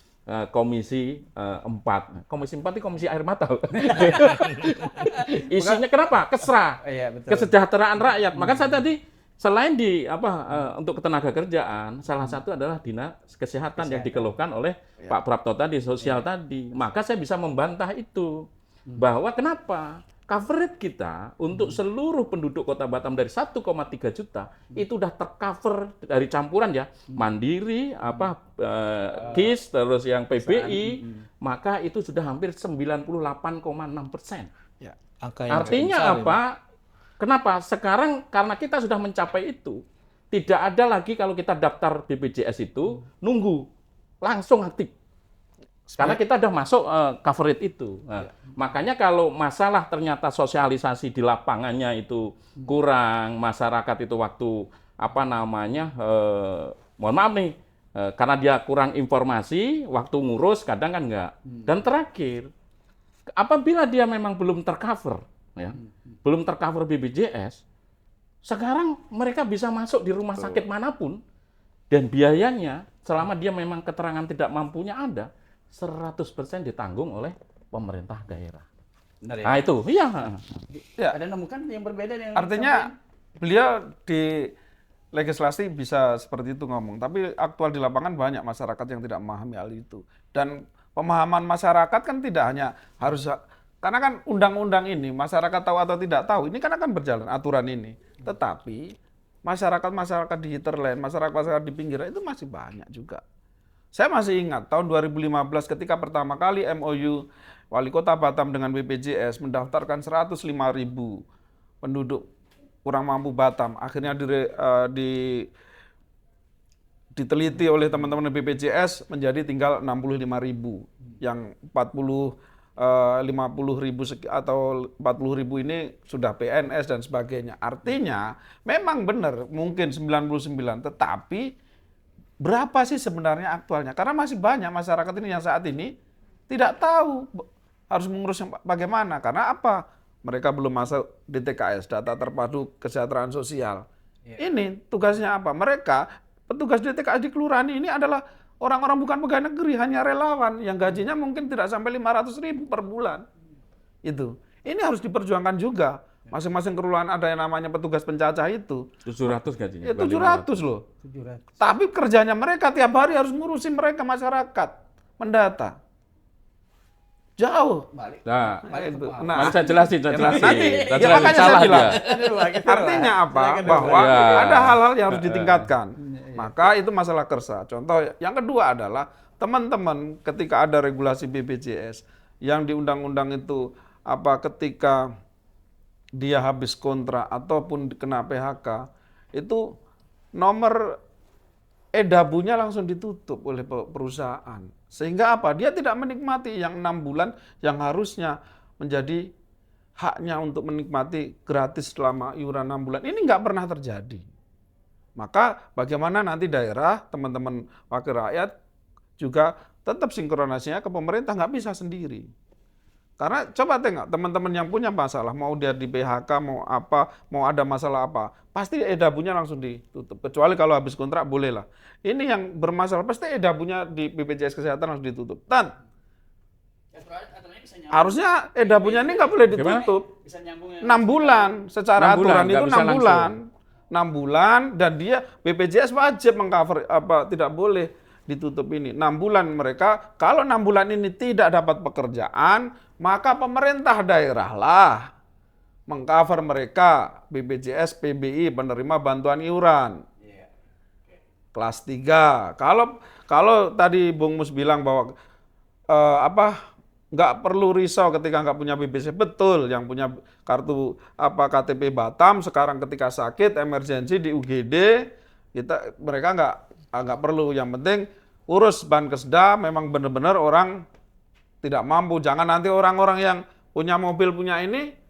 Komisi 4. Komisi 4 itu komisi air mata. Isinya kenapa? Kesra. Kesejahteraan rakyat. Maka saya tadi selain untuk ketenaga kerjaan, salah satu adalah dinas kesehatan yang dikeluhkan oleh Pak Prapto tadi, sosial tadi. Maka saya bisa membantah itu. Bahwa kenapa? Coverage kita untuk seluruh penduduk Kota Batam dari 1,3 juta itu udah tercover dari campuran ya, Mandiri, KIS, terus yang PBI, maka itu sudah hampir 98,6%. Ya. Artinya apa? Kenapa? Sekarang karena kita sudah mencapai itu, tidak ada lagi kalau kita daftar BPJS itu nunggu, langsung aktif. Karena kita udah masuk coverage itu. Nah, makanya kalau masalah ternyata sosialisasi di lapangannya itu kurang, masyarakat itu waktu mohon maaf nih, karena dia kurang informasi, waktu ngurus kadang kan enggak. Dan terakhir, apabila dia memang belum tercover, ya, belum tercover BPJS, sekarang mereka bisa masuk di rumah sakit manapun dan biayanya selama dia memang keterangan tidak mampunya ada 100% ditanggung oleh pemerintah daerah. Benar ya? Nah itu, iya. Ya. Ada nemukan yang berbeda dengan Artinya beliau di legislasi bisa seperti itu ngomong, tapi aktual di lapangan banyak masyarakat yang tidak memahami hal itu. Dan pemahaman masyarakat kan tidak hanya harus, karena kan undang-undang ini masyarakat tahu atau tidak tahu, ini kan akan berjalan aturan ini. Tetapi masyarakat di hinterland, masyarakat di pinggiran itu masih banyak juga. Saya masih ingat tahun 2015 ketika pertama kali MOU Wali Kota Batam dengan BPJS mendaftarkan 105.000 penduduk kurang mampu Batam. Akhirnya diteliti oleh teman-teman BPJS menjadi tinggal 65.000. Yang 50.000 atau 40.000 ini sudah PNS dan sebagainya. Artinya memang benar mungkin 99, tetapi berapa sih sebenarnya aktualnya? Karena masih banyak masyarakat ini yang saat ini tidak tahu harus mengurus bagaimana. Karena apa? Mereka belum masuk DTKS, data terpadu kesejahteraan sosial. Ini tugasnya apa? Mereka, petugas DTKS di kelurahan ini adalah orang-orang bukan pegawai negeri, hanya relawan yang gajinya mungkin tidak sampai 500.000 per bulan. Itu. Ini harus diperjuangkan juga. Masing-masing kelurahan ada yang namanya petugas pencacah itu. 700 gajinya. Ya bukan 700 loh. 700. Tapi kerjanya mereka tiap hari harus ngurusin mereka masyarakat, mendata. Jauh. Nah, Itu. mari saya jelasin, saya jelasin. nanti, Saya ya jelasin. makanya saya Salah bilang. dia. Artinya apa? Bahwa Ya. ada hal-hal yang harus ditingkatkan. Maka itu masalah kersa. Contoh yang kedua adalah teman-teman ketika ada regulasi BPJS yang di undang-undang itu ketika dia habis kontrak ataupun kena PHK itu nomor edabunya langsung ditutup oleh perusahaan. Sehingga apa? Dia tidak menikmati yang 6 bulan yang harusnya menjadi haknya untuk menikmati gratis selama iuran 6 bulan. Ini nggak pernah terjadi. Maka bagaimana nanti daerah, teman-teman wakil rakyat juga tetap sinkronasinya ke pemerintah, nggak bisa sendiri. Karena coba tengok teman-teman yang punya masalah, mau dia di PHK, mau apa, mau ada masalah apa, pasti edabunya langsung ditutup. Kecuali kalau habis kontrak boleh lah. Ini yang bermasalah, pasti edabunya di BPJS Kesehatan harus ditutup. Dan harusnya edabunya ini nggak boleh ditutup. 6 bulan, secara 6 bulan, aturan nggak itu bisa 6 bulan. 6 bulan dan dia BPJS wajib mengcover tidak boleh ditutup ini. 6 bulan mereka, kalau 6 bulan ini tidak dapat pekerjaan, maka pemerintah daerah lah mengcover mereka BPJS, PBI, penerima bantuan iuran. Kelas 3. Kalau tadi Bung Mus bilang bahwa nggak perlu risau ketika nggak punya BPJS, betul. Yang punya kartu KTP Batam sekarang ketika sakit emergensi di UGD mereka nggak perlu. Yang penting urus Bankesda, memang benar-benar orang tidak mampu. Jangan nanti orang-orang yang punya mobil punya ini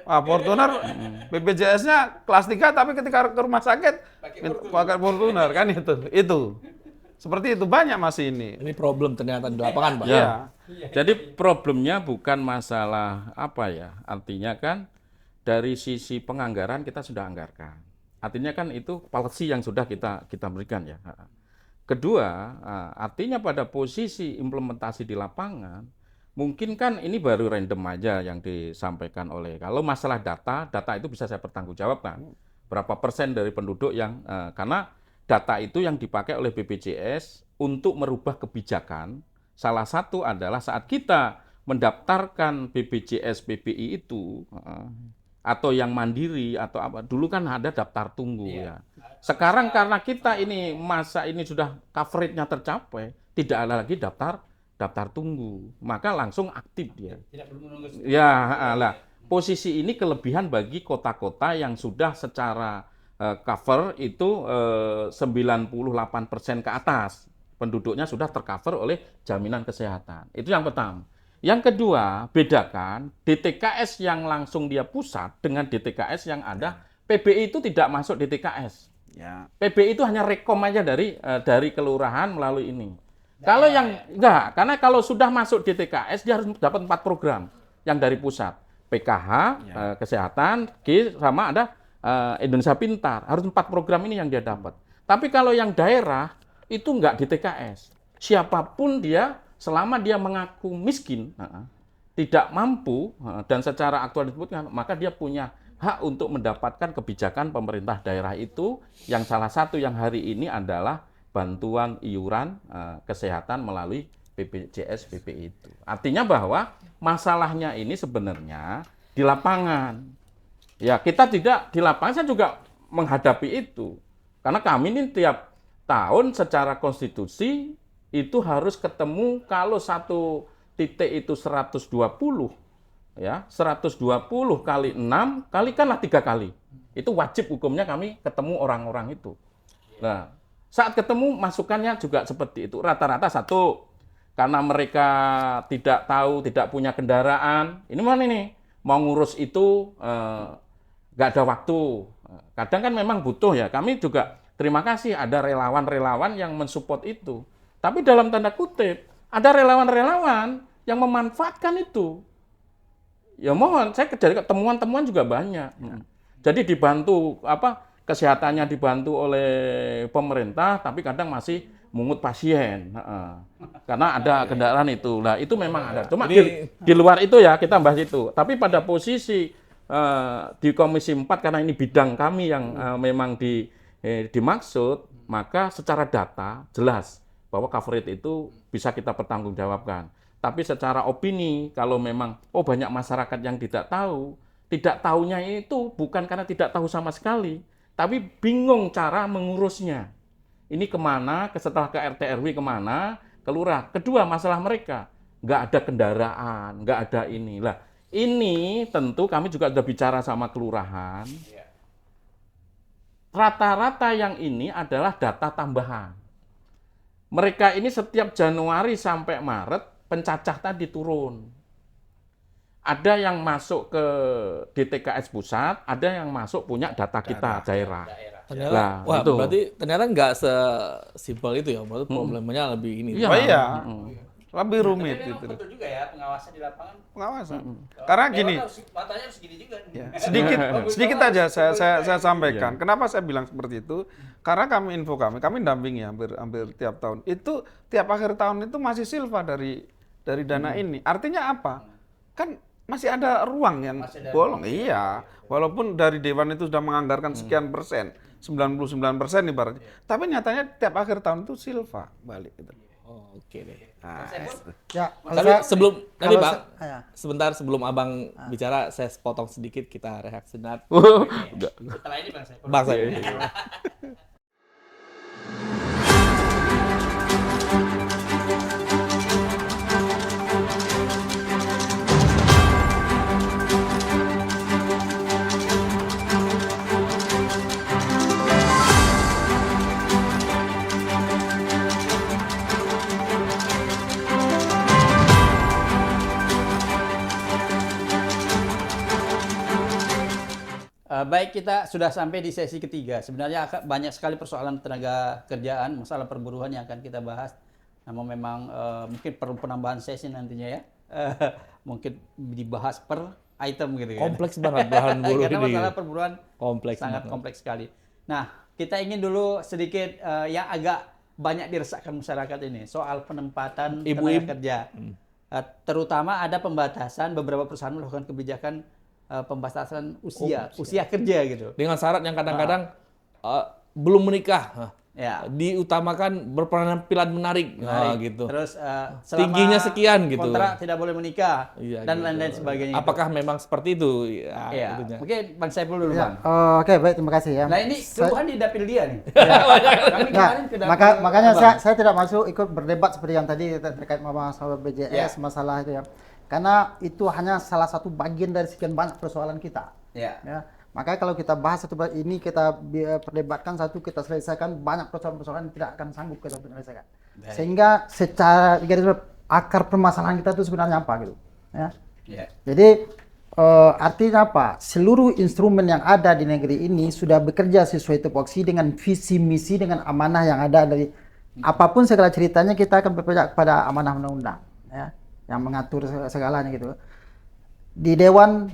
Fortuner BPJS-nya kelas 3 tapi ketika ke rumah sakit pakai Fortuner kan itu. Seperti itu banyak masih ini. Ini problem ternyata di lapangan, Pak. Ya. Jadi problemnya bukan masalah apa ya, artinya kan dari sisi penganggaran kita sudah anggarkan. Artinya kan itu policy yang sudah kita berikan ya. Kedua, artinya pada posisi implementasi di lapangan, mungkin kan ini baru random aja yang disampaikan oleh, kalau masalah data itu bisa saya pertanggungjawabkan. Berapa persen dari penduduk yang, karena data itu yang dipakai oleh BPJS untuk merubah kebijakan. Salah satu adalah saat kita mendaftarkan BPJS PBI itu, atau yang mandiri atau apa, dulu kan ada daftar tunggu ya. Sekarang karena kita ini masa ini sudah coverage-nya tercapai, tidak ada lagi daftar tunggu, maka langsung aktif dia. Tidak perlu menunggu. Ya, lah posisi ini kelebihan bagi kota-kota yang sudah secara cover itu 98% ke atas penduduknya sudah tercover oleh jaminan kesehatan. Itu yang pertama. Yang kedua, bedakan DTKS yang langsung dia pusat dengan DTKS yang ada. PBI itu tidak masuk DTKS. Ya. PBI itu hanya rekom aja dari kelurahan melalui ini. Kalau yang enggak, karena kalau sudah masuk DTKS dia harus dapat 4 program yang dari pusat. PKH, kesehatan, GIS, sama ada Indonesia Pintar. Harus 4 program ini yang dia dapat. Tapi kalau yang daerah itu enggak DTKS. Siapapun dia, selama dia mengaku miskin, tidak mampu, dan secara aktual disebutkan, maka dia punya hak untuk mendapatkan kebijakan pemerintah daerah itu, yang salah satu yang hari ini adalah bantuan iuran kesehatan melalui BPJS PBI itu. Artinya bahwa masalahnya ini sebenarnya di lapangan. Ya, kita tidak di lapangan, saya juga menghadapi itu. Karena kami ini tiap tahun secara konstitusi itu harus ketemu, kalau satu titik itu 120, ya 120 kali 6 kalikanlah 3 kali. Itu wajib hukumnya kami ketemu orang-orang itu. Nah, saat ketemu masukannya juga seperti itu. Rata-rata 1, karena mereka tidak tahu, tidak punya kendaraan. Ini mana nih? Mau ngurus itu nggak ada waktu. Kadang kan memang butuh ya. Kami juga terima kasih ada relawan-relawan yang mensupport itu. Tapi dalam tanda kutip, ada relawan-relawan yang memanfaatkan itu. Ya mohon, saya dari temuan-temuan juga banyak. Jadi dibantu kesehatannya dibantu oleh pemerintah, tapi kadang masih mungut pasien. Karena ada kendaraan itu. Nah, itu memang ada. Cuma di luar itu ya kita bahas itu. Tapi pada posisi di Komisi 4 karena ini bidang kami yang memang dimaksud, maka secara data jelas bahwa cover rate itu bisa kita pertanggungjawabkan. Tapi secara opini, kalau memang banyak masyarakat yang tidak tahunya itu bukan karena tidak tahu sama sekali, tapi bingung cara mengurusnya. Ini kemana, setelah ke RT RW kemana, ke lurah. Kedua, masalah mereka, nggak ada kendaraan, nggak ada ini. Lah, ini tentu kami juga sudah bicara sama kelurahan. Rata-rata yang ini adalah data tambahan. Mereka ini setiap Januari sampai Maret, pencacah tadi turun. Ada yang masuk ke DTKS pusat, ada yang masuk punya data kita daerah. Ternyata, Lah, wah itu. berarti ternyata nggak sesimpel itu ya, berarti problemnya lebih ini. Iya. Oh iya, lebih rumit Tapi gitu. memang betul juga ya pengawasan di lapangan. Pengawasan. Karena gini, Matanya harus gini juga. sedikit aja saya sampaikan. Kenapa saya bilang seperti itu? Karena kami dampingi hampir tiap tahun. Itu tiap akhir tahun itu masih silva dari dana ini. Artinya apa? Kan masih ada ruang yang bolong. Iya, walaupun dari Dewan itu sudah menganggarkan sekian persen, 99% ibaratnya. Tapi nyatanya tiap akhir tahun itu silva balik gitu. Oh, oke deh. Nah, Ya, kalau Tapi saya- sebelum nanti kalau Bang, ya. sebentar sebelum Abang bicara, saya potong sedikit kita rehat sejenak. Setelah ini Bang saya. Bang saya. Baik, kita sudah sampai di sesi ketiga. Sebenarnya banyak sekali persoalan tenaga kerjaan, masalah perburuan yang akan kita bahas. Namun memang mungkin perlu penambahan sesi nantinya ya. Mungkin dibahas per item gitu kan. Kompleks banget bahan buruh Karena ini. masalah perburuan Kompleks sangat banget. kompleks sekali. Nah, kita ingin dulu sedikit yang agak banyak diresahkan masyarakat ini soal penempatan Ibu-ibu. tenaga kerja. Terutama ada pembatasan, beberapa perusahaan melakukan kebijakan pembatasan usia kerja gitu. Dengan syarat yang kadang-kadang belum menikah. Ya. Diutamakan berpenampilan menarik. Nah, gitu. Terus selama Tingginya sekian gitu. kontrak tidak boleh menikah Iya, dan gitu. lain-lain sebagainya. Apakah memang seperti itu? Ya, Ya, itunya. mungkin Bang Saiful dulu Ya, Bang. oke, baik, terima kasih ya. Nah ini keluhan di dapil dia nih. Kami Ya, kemarin ke dapil makanya Abang. saya tidak masuk ikut berdebat seperti yang tadi terkait masalah BJS, masalah itu ya. Karena itu hanya salah satu bagian dari sekian banyak persoalan kita. Ya. Ya. Makanya kalau kita bahas ini kita perdebatkan satu, kita selesaikan banyak persoalan-persoalan yang tidak akan sanggup kita selesaikan. Sehingga secara akar permasalahan kita itu sebenarnya apa gitu. Ya. Ya. Jadi artinya apa? Seluruh instrumen yang ada di negeri ini sudah bekerja sesuai tupoksi dengan visi misi dengan amanah yang ada dari apapun segala ceritanya kita akan berpijak kepada amanah undang-undang ya, yang mengatur segalanya gitu. Di Dewan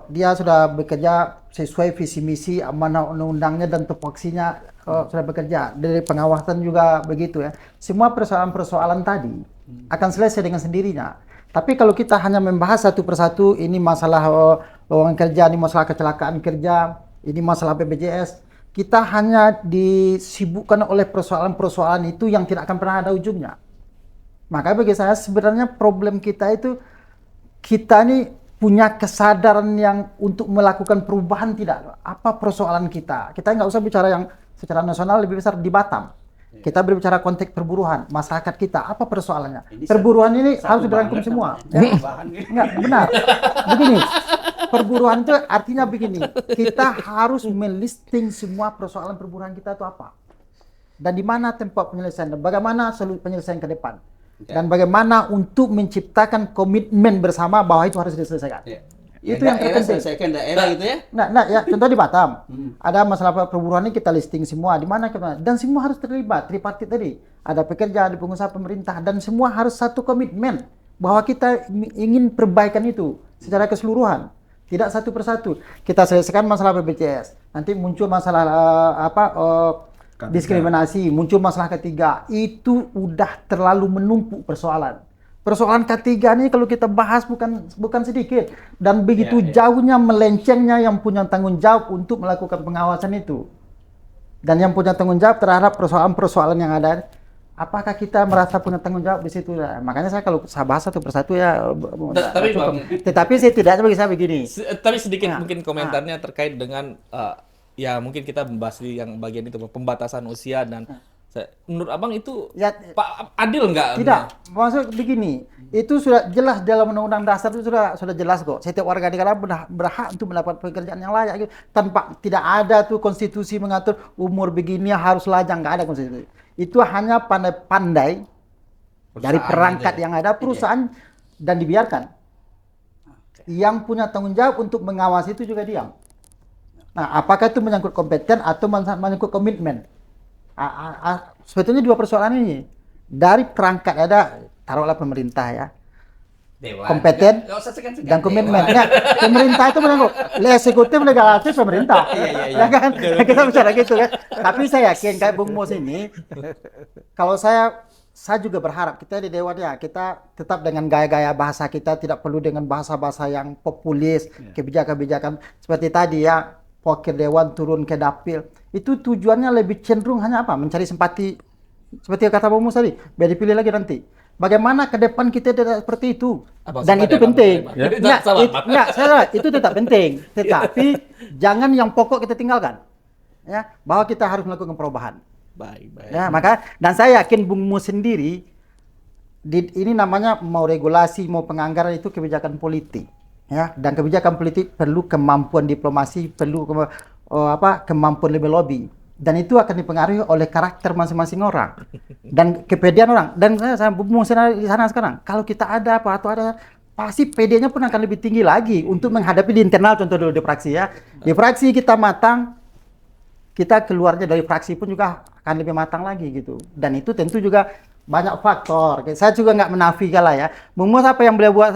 dia sudah bekerja sesuai visi misi amanah undang-undangnya dan tupoksinya sudah bekerja. Dari pengawasan juga begitu ya. Semua persoalan-persoalan tadi akan selesai dengan sendirinya. Tapi kalau kita hanya membahas satu persatu, ini masalah lowongan kerja, ini masalah kecelakaan kerja, ini masalah BPJS, kita hanya disibukkan oleh persoalan-persoalan itu yang tidak akan pernah ada ujungnya. Makanya bagi saya sebenarnya problem kita itu, kita ini punya kesadaran yang untuk melakukan perubahan tidak. Apa persoalan kita? Kita nggak usah bicara yang secara nasional, lebih besar di Batam. Kita berbicara konteks perburuan, masyarakat kita, apa persoalannya? Perburuan ini harus dirangkum semua. Enggak, benar. Begini, perburuan itu artinya begini, kita harus melisting semua persoalan perburuan kita itu apa. Dan di mana tempat penyelesaian, dan bagaimana penyelesaian ke depan. Dan bagaimana untuk menciptakan komitmen bersama bahwa itu harus diselesaikan. Itu yang terpenting. Selesaikan daerah gitu ya. Nah, ya contoh di Batam, ada masalah perburuan ini kita listing semua, di mana dan semua harus terlibat, tripartit tadi. Ada pekerja, ada pengusaha, pemerintah, dan semua harus satu komitmen bahwa kita ingin perbaikan itu secara keseluruhan, tidak satu persatu. Kita selesaikan masalah BPJS, nanti muncul masalah diskriminasi, muncul masalah ketiga, itu udah terlalu menumpuk persoalan. Persoalan K3 ini kalau kita bahas bukan sedikit, dan begitu jauhnya melencengnya yang punya tanggung jawab untuk melakukan pengawasan itu, dan yang punya tanggung jawab terhadap persoalan-persoalan yang ada. Apakah kita merasa punya tanggung jawab di situ? Nah, makanya saya kalau saya bahas satu persatu ya. Tapi Bang, tetapi saya tidak bagi saya begini. Tapi sedikit mungkin komentarnya terkait dengan ya mungkin kita membahas di yang bagian itu pembatasan usia dan menurut Abang itu Ya, Pak adil nggak? tidak, maksud begini, itu sudah jelas dalam Undang-Undang Dasar itu sudah jelas kok. Setiap warga negara berhak untuk mendapat pekerjaan yang layak gitu. Tidak ada tuh konstitusi mengatur umur begini harus lajang, nggak ada konstitusi. Itu hanya pandai-pandai dari perangkat yang ada perusahaan dan dibiarkan. Yang punya tanggung jawab untuk mengawasi itu juga diam. Nah, apakah itu menyangkut kompeten atau menyangkut komitmen? Sebetulnya dua persoalan ini. Dari perangkat ada, taruhlah pemerintah ya, kompeten dan komitmen. Ya, pemerintah itu menyangkut eksekutif, legislatif, pemerintah. Ya kan? Kita bicara gitu kan. Tapi saya yakin kayak Bung Mus ini, kalau saya juga berharap kita di Dewan ya, kita tetap dengan gaya-gaya bahasa kita, tidak perlu dengan bahasa-bahasa yang populis, kebijakan-kebijakan seperti tadi ya, wakil Dewan turun ke dapil. Itu tujuannya lebih cenderung hanya apa? Mencari simpati. Seperti kata Bung Mus tadi, biar dipilih lagi nanti. Bagaimana ke depan kita tidak seperti itu, dan itu penting. Itu tetap penting. Tetapi jangan yang pokok kita tinggalkan, ya, bahwa kita harus melakukan perubahan. Baik. Ya, maka dan saya yakin Bung Mus sendiri ini namanya mau regulasi mau penganggaran itu kebijakan politik, ya, dan kebijakan politik perlu kemampuan diplomasi, perlu kemampuan lobby. Dan itu akan dipengaruhi oleh karakter masing-masing orang dan kepedean orang. Dan saya mau di sana sekarang. Kalau kita ada apa atau ada, pasti PD-nya pun akan lebih tinggi lagi untuk menghadapi di internal. Contoh dulu di fraksi ya. Di fraksi kita matang, kita keluarnya dari fraksi pun juga akan lebih matang lagi gitu. Dan itu tentu juga banyak faktor. Saya juga nggak menafikan lah ya. Memuas apa yang beliau buat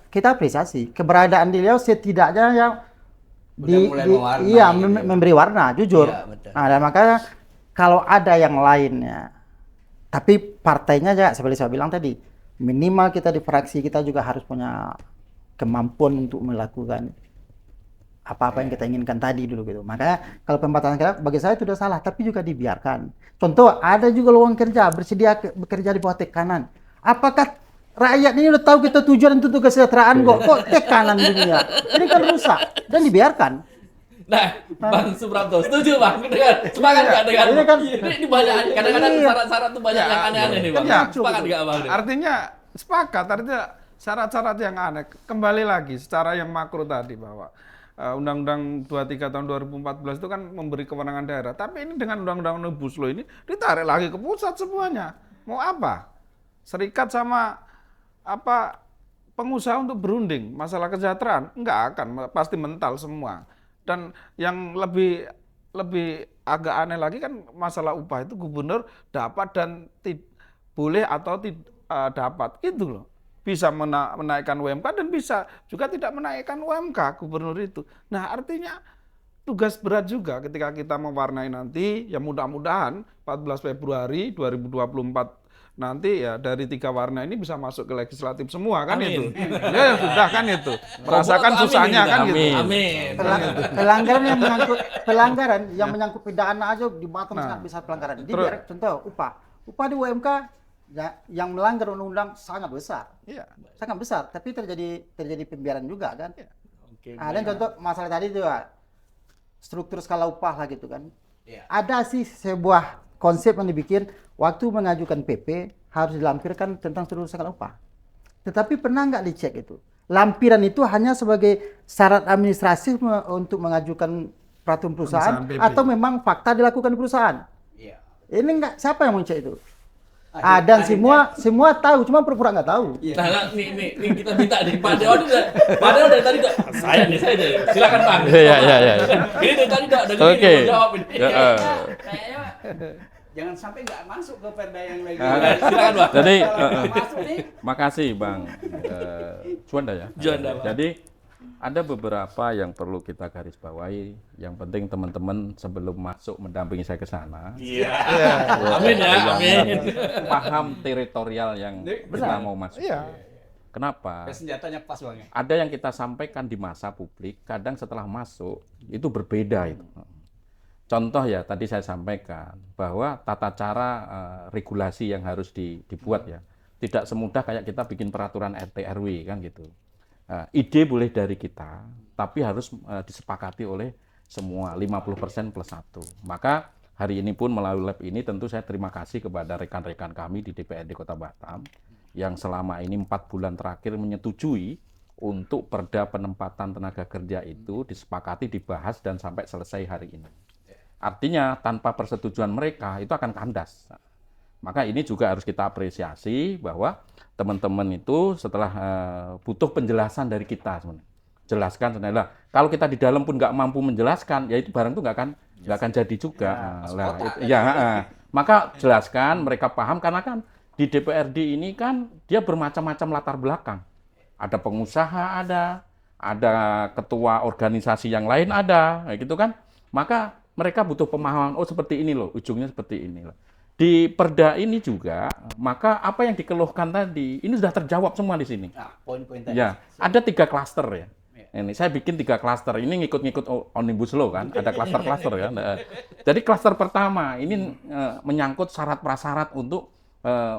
kita apresiasi. Keberadaan beliau setidaknya yang memberi warna, jujur. Nah, dan makanya kalau ada yang lainnya, tapi partainya ya seperti saya bilang tadi, minimal kita di fraksi kita juga harus punya kemampuan untuk melakukan apa-apa yang kita inginkan tadi dulu gitu. Makanya kalau pembatasan kerja bagi saya itu sudah salah, tapi juga dibiarkan. Contoh, ada juga lowongan kerja bersedia bekerja di bawah tekanan. Apakah rakyat ini udah tahu kita tujuan untuk kesejahteraan kok tekanan dunia? Ini kan rusak dan dibiarkan. Nah, Bang Suprapto, setuju Bang? Sepakat nggak dengan ini banyak kadang-kadang syarat-syarat tuh banyak yang aneh-aneh nih Bang. Sepakat nggak Bang? Artinya sepakat, artinya syarat-syarat yang aneh. Kembali lagi secara yang makro tadi bahwa Undang-Undang 23 tahun 2014 itu kan memberi kewenangan daerah. Tapi ini dengan Undang-Undang Omnibus Law ini ditarik lagi ke pusat semuanya. Mau apa? Serikat sama pengusaha untuk berunding masalah kesejahteraan enggak akan, pasti mental semua. Dan yang lebih agak aneh lagi kan masalah upah itu gubernur dapat dan boleh atau dapat itu loh. Bisa menaikkan UMK dan bisa juga tidak menaikkan UMK gubernur itu. Nah, artinya tugas berat juga ketika kita mewarnai nanti ya mudah-mudahan 14 Februari 2024 nanti ya dari 3 warna ini bisa masuk ke legislatif semua kan. Amin. Itu. Ya sudah kan itu. Merasakan susahnya kan gitu. Amin. Pelanggaran yang menyangkut pidana aja di Batam sangat besar pelanggaran. Jadi contoh upah di UMK ya, yang melanggar undang-undang sangat besar. Iya. Sangat besar, tapi terjadi pembiaran juga kan. Ya. Dan contoh masalah tadi itu struktur skala upah lah gitu kan. Ya. Ada sih sebuah konsep yang dibikin waktu mengajukan PP harus dilampirkan tentang struktur skala upah. Tetapi pernah nggak dicek itu? Lampiran itu hanya sebagai syarat administratif untuk mengajukan peraturan perusahaan atau memang fakta dilakukan di perusahaan? Iya. Ini nggak, siapa yang mau cek itu? Dan semua tahu, cuma pura-pura nggak tahu. Nah, nih kita minta dari Pak Dewan padahal dari tadi saya deh. Silakan Bang. Iya. Ini dari tadi udah Oke. jawab ini. Kayaknya jangan sampai nggak masuk ke perda yang lagi. Silakan Bang. Jadi masuk nih. makasih Bang Juanda ya. Juanda, Bang. Jadi Ada beberapa yang perlu kita garis bawahi. Yang penting teman-teman sebelum masuk mendampingi saya ke sana, Amin ya, amin. paham teritorial yang kita mau masuk. Kenapa? Senjatanya pas Bang ya. Ada yang kita sampaikan di masa publik, kadang setelah masuk itu berbeda itu. Contoh ya, tadi saya sampaikan bahwa tata cara regulasi yang harus dibuat ya, tidak semudah kayak kita bikin peraturan RT RW kan gitu. Ide boleh dari kita, tapi harus disepakati oleh semua 50% plus 1. Maka hari ini pun melalui lab ini tentu saya terima kasih kepada rekan-rekan kami di DPRD Kota Batam yang selama ini 4 bulan terakhir menyetujui untuk perda penempatan tenaga kerja itu disepakati, dibahas, dan sampai selesai hari ini. Artinya tanpa persetujuan mereka itu akan kandas. Maka ini juga harus kita apresiasi bahwa teman-teman itu setelah butuh penjelasan dari kita sebenarnya. Jelaskan sebenarnya. Kalau kita di dalam pun nggak mampu menjelaskan, ya itu barang itu nggak akan jadi juga. Maka jelaskan, mereka paham karena kan di DPRD ini kan dia bermacam-macam latar belakang. Ada pengusaha, ada ketua organisasi yang lain ada, kayak gitu kan. Maka mereka butuh pemahaman, oh seperti ini loh, ujungnya seperti ini loh. Di perda ini juga, maka apa yang dikeluhkan tadi, ini sudah terjawab semua di sini. Poin-poin tadi. Ya, ada 3 klaster ya. Ini saya bikin 3 klaster, ini ngikut-ngikut Omnibus Law kan, ada klaster-klaster ya. Jadi klaster pertama, ini menyangkut syarat-prasyarat untuk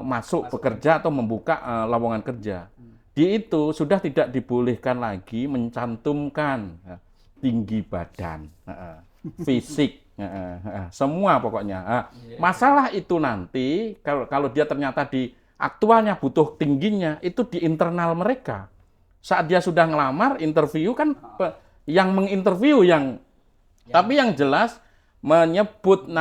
masuk bekerja atau membuka lowongan kerja. Di itu sudah tidak dibolehkan lagi mencantumkan tinggi badan, fisik, semua pokoknya. Masalah itu nanti kalau dia ternyata di aktualnya butuh tingginya, itu di internal mereka. Saat dia sudah ngelamar, interview kan yang menginterview tapi yang jelas menyebut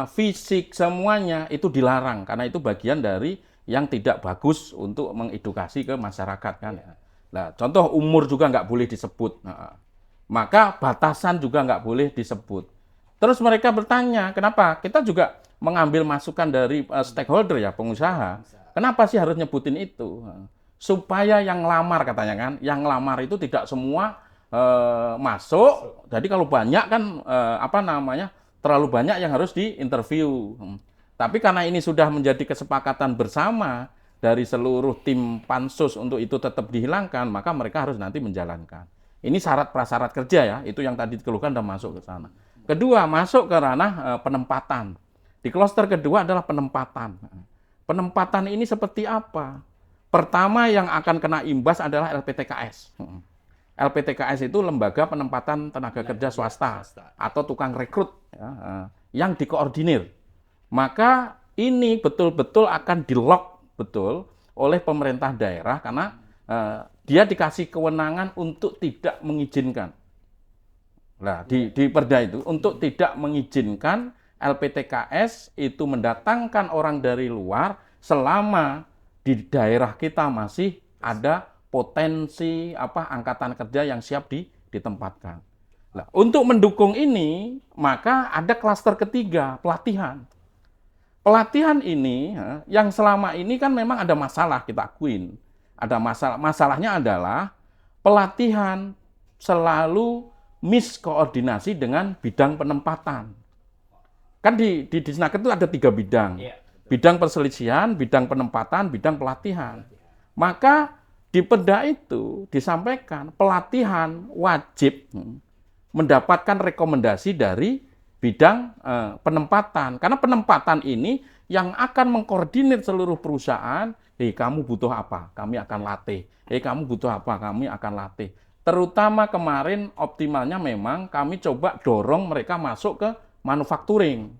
fisik semuanya itu dilarang karena itu bagian dari yang tidak bagus untuk mengedukasi ke masyarakat kan. Nah, contoh umur juga nggak boleh disebut. Maka batasan juga nggak boleh disebut. Terus mereka bertanya, kenapa? Kita juga mengambil masukan dari stakeholder ya, pengusaha. Kenapa sih harus nyebutin itu? Supaya yang ngelamar katanya kan, yang ngelamar itu tidak semua masuk. Jadi kalau banyak kan terlalu banyak yang harus diinterview. Tapi karena ini sudah menjadi kesepakatan bersama dari seluruh tim pansus untuk itu tetap dihilangkan, maka mereka harus nanti menjalankan. Ini syarat prasyarat kerja ya, itu yang tadi dikeluhkan dan masuk ke sana. Kedua, masuk ke ranah penempatan. Di klaster kedua adalah penempatan. Penempatan ini seperti apa? Pertama yang akan kena imbas adalah LPTKS. LPTKS itu lembaga penempatan tenaga kerja swasta atau tukang rekrut ya, yang dikoordinir. Maka ini betul-betul akan di-lock betul oleh pemerintah daerah karena dia dikasih kewenangan untuk tidak mengizinkan. Nah, di perda itu untuk tidak mengizinkan LPTKS itu mendatangkan orang dari luar selama di daerah kita masih ada potensi angkatan kerja yang siap ditempatkan. Nah, untuk mendukung ini, maka ada klaster ketiga, pelatihan. Pelatihan ini yang selama ini kan memang ada masalah, kita akuin. Ada masalah. Masalahnya adalah pelatihan selalu miskoordinasi dengan bidang penempatan. Kan di Disnaker itu ada 3 bidang. Bidang perselisihan, bidang penempatan, bidang pelatihan. Maka di perda itu disampaikan pelatihan wajib mendapatkan rekomendasi dari bidang penempatan. Karena penempatan ini yang akan mengkoordinir seluruh perusahaan, kamu butuh apa? Kami akan latih. Kamu butuh apa? Kami akan latih. Terutama kemarin optimalnya memang kami coba dorong mereka masuk ke manufacturing.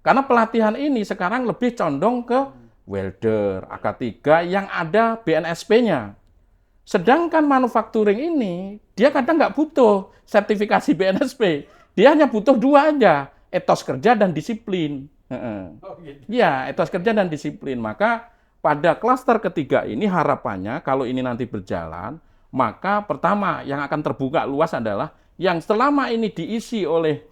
Karena pelatihan ini sekarang lebih condong ke welder, AK3 yang ada BNSP-nya. Sedangkan manufacturing ini, dia kadang nggak butuh sertifikasi BNSP. Dia hanya butuh 2 aja, etos kerja dan disiplin. Ya, etos kerja dan disiplin. Maka pada klaster ketiga ini harapannya kalau ini nanti berjalan, maka pertama yang akan terbuka luas adalah yang selama ini diisi oleh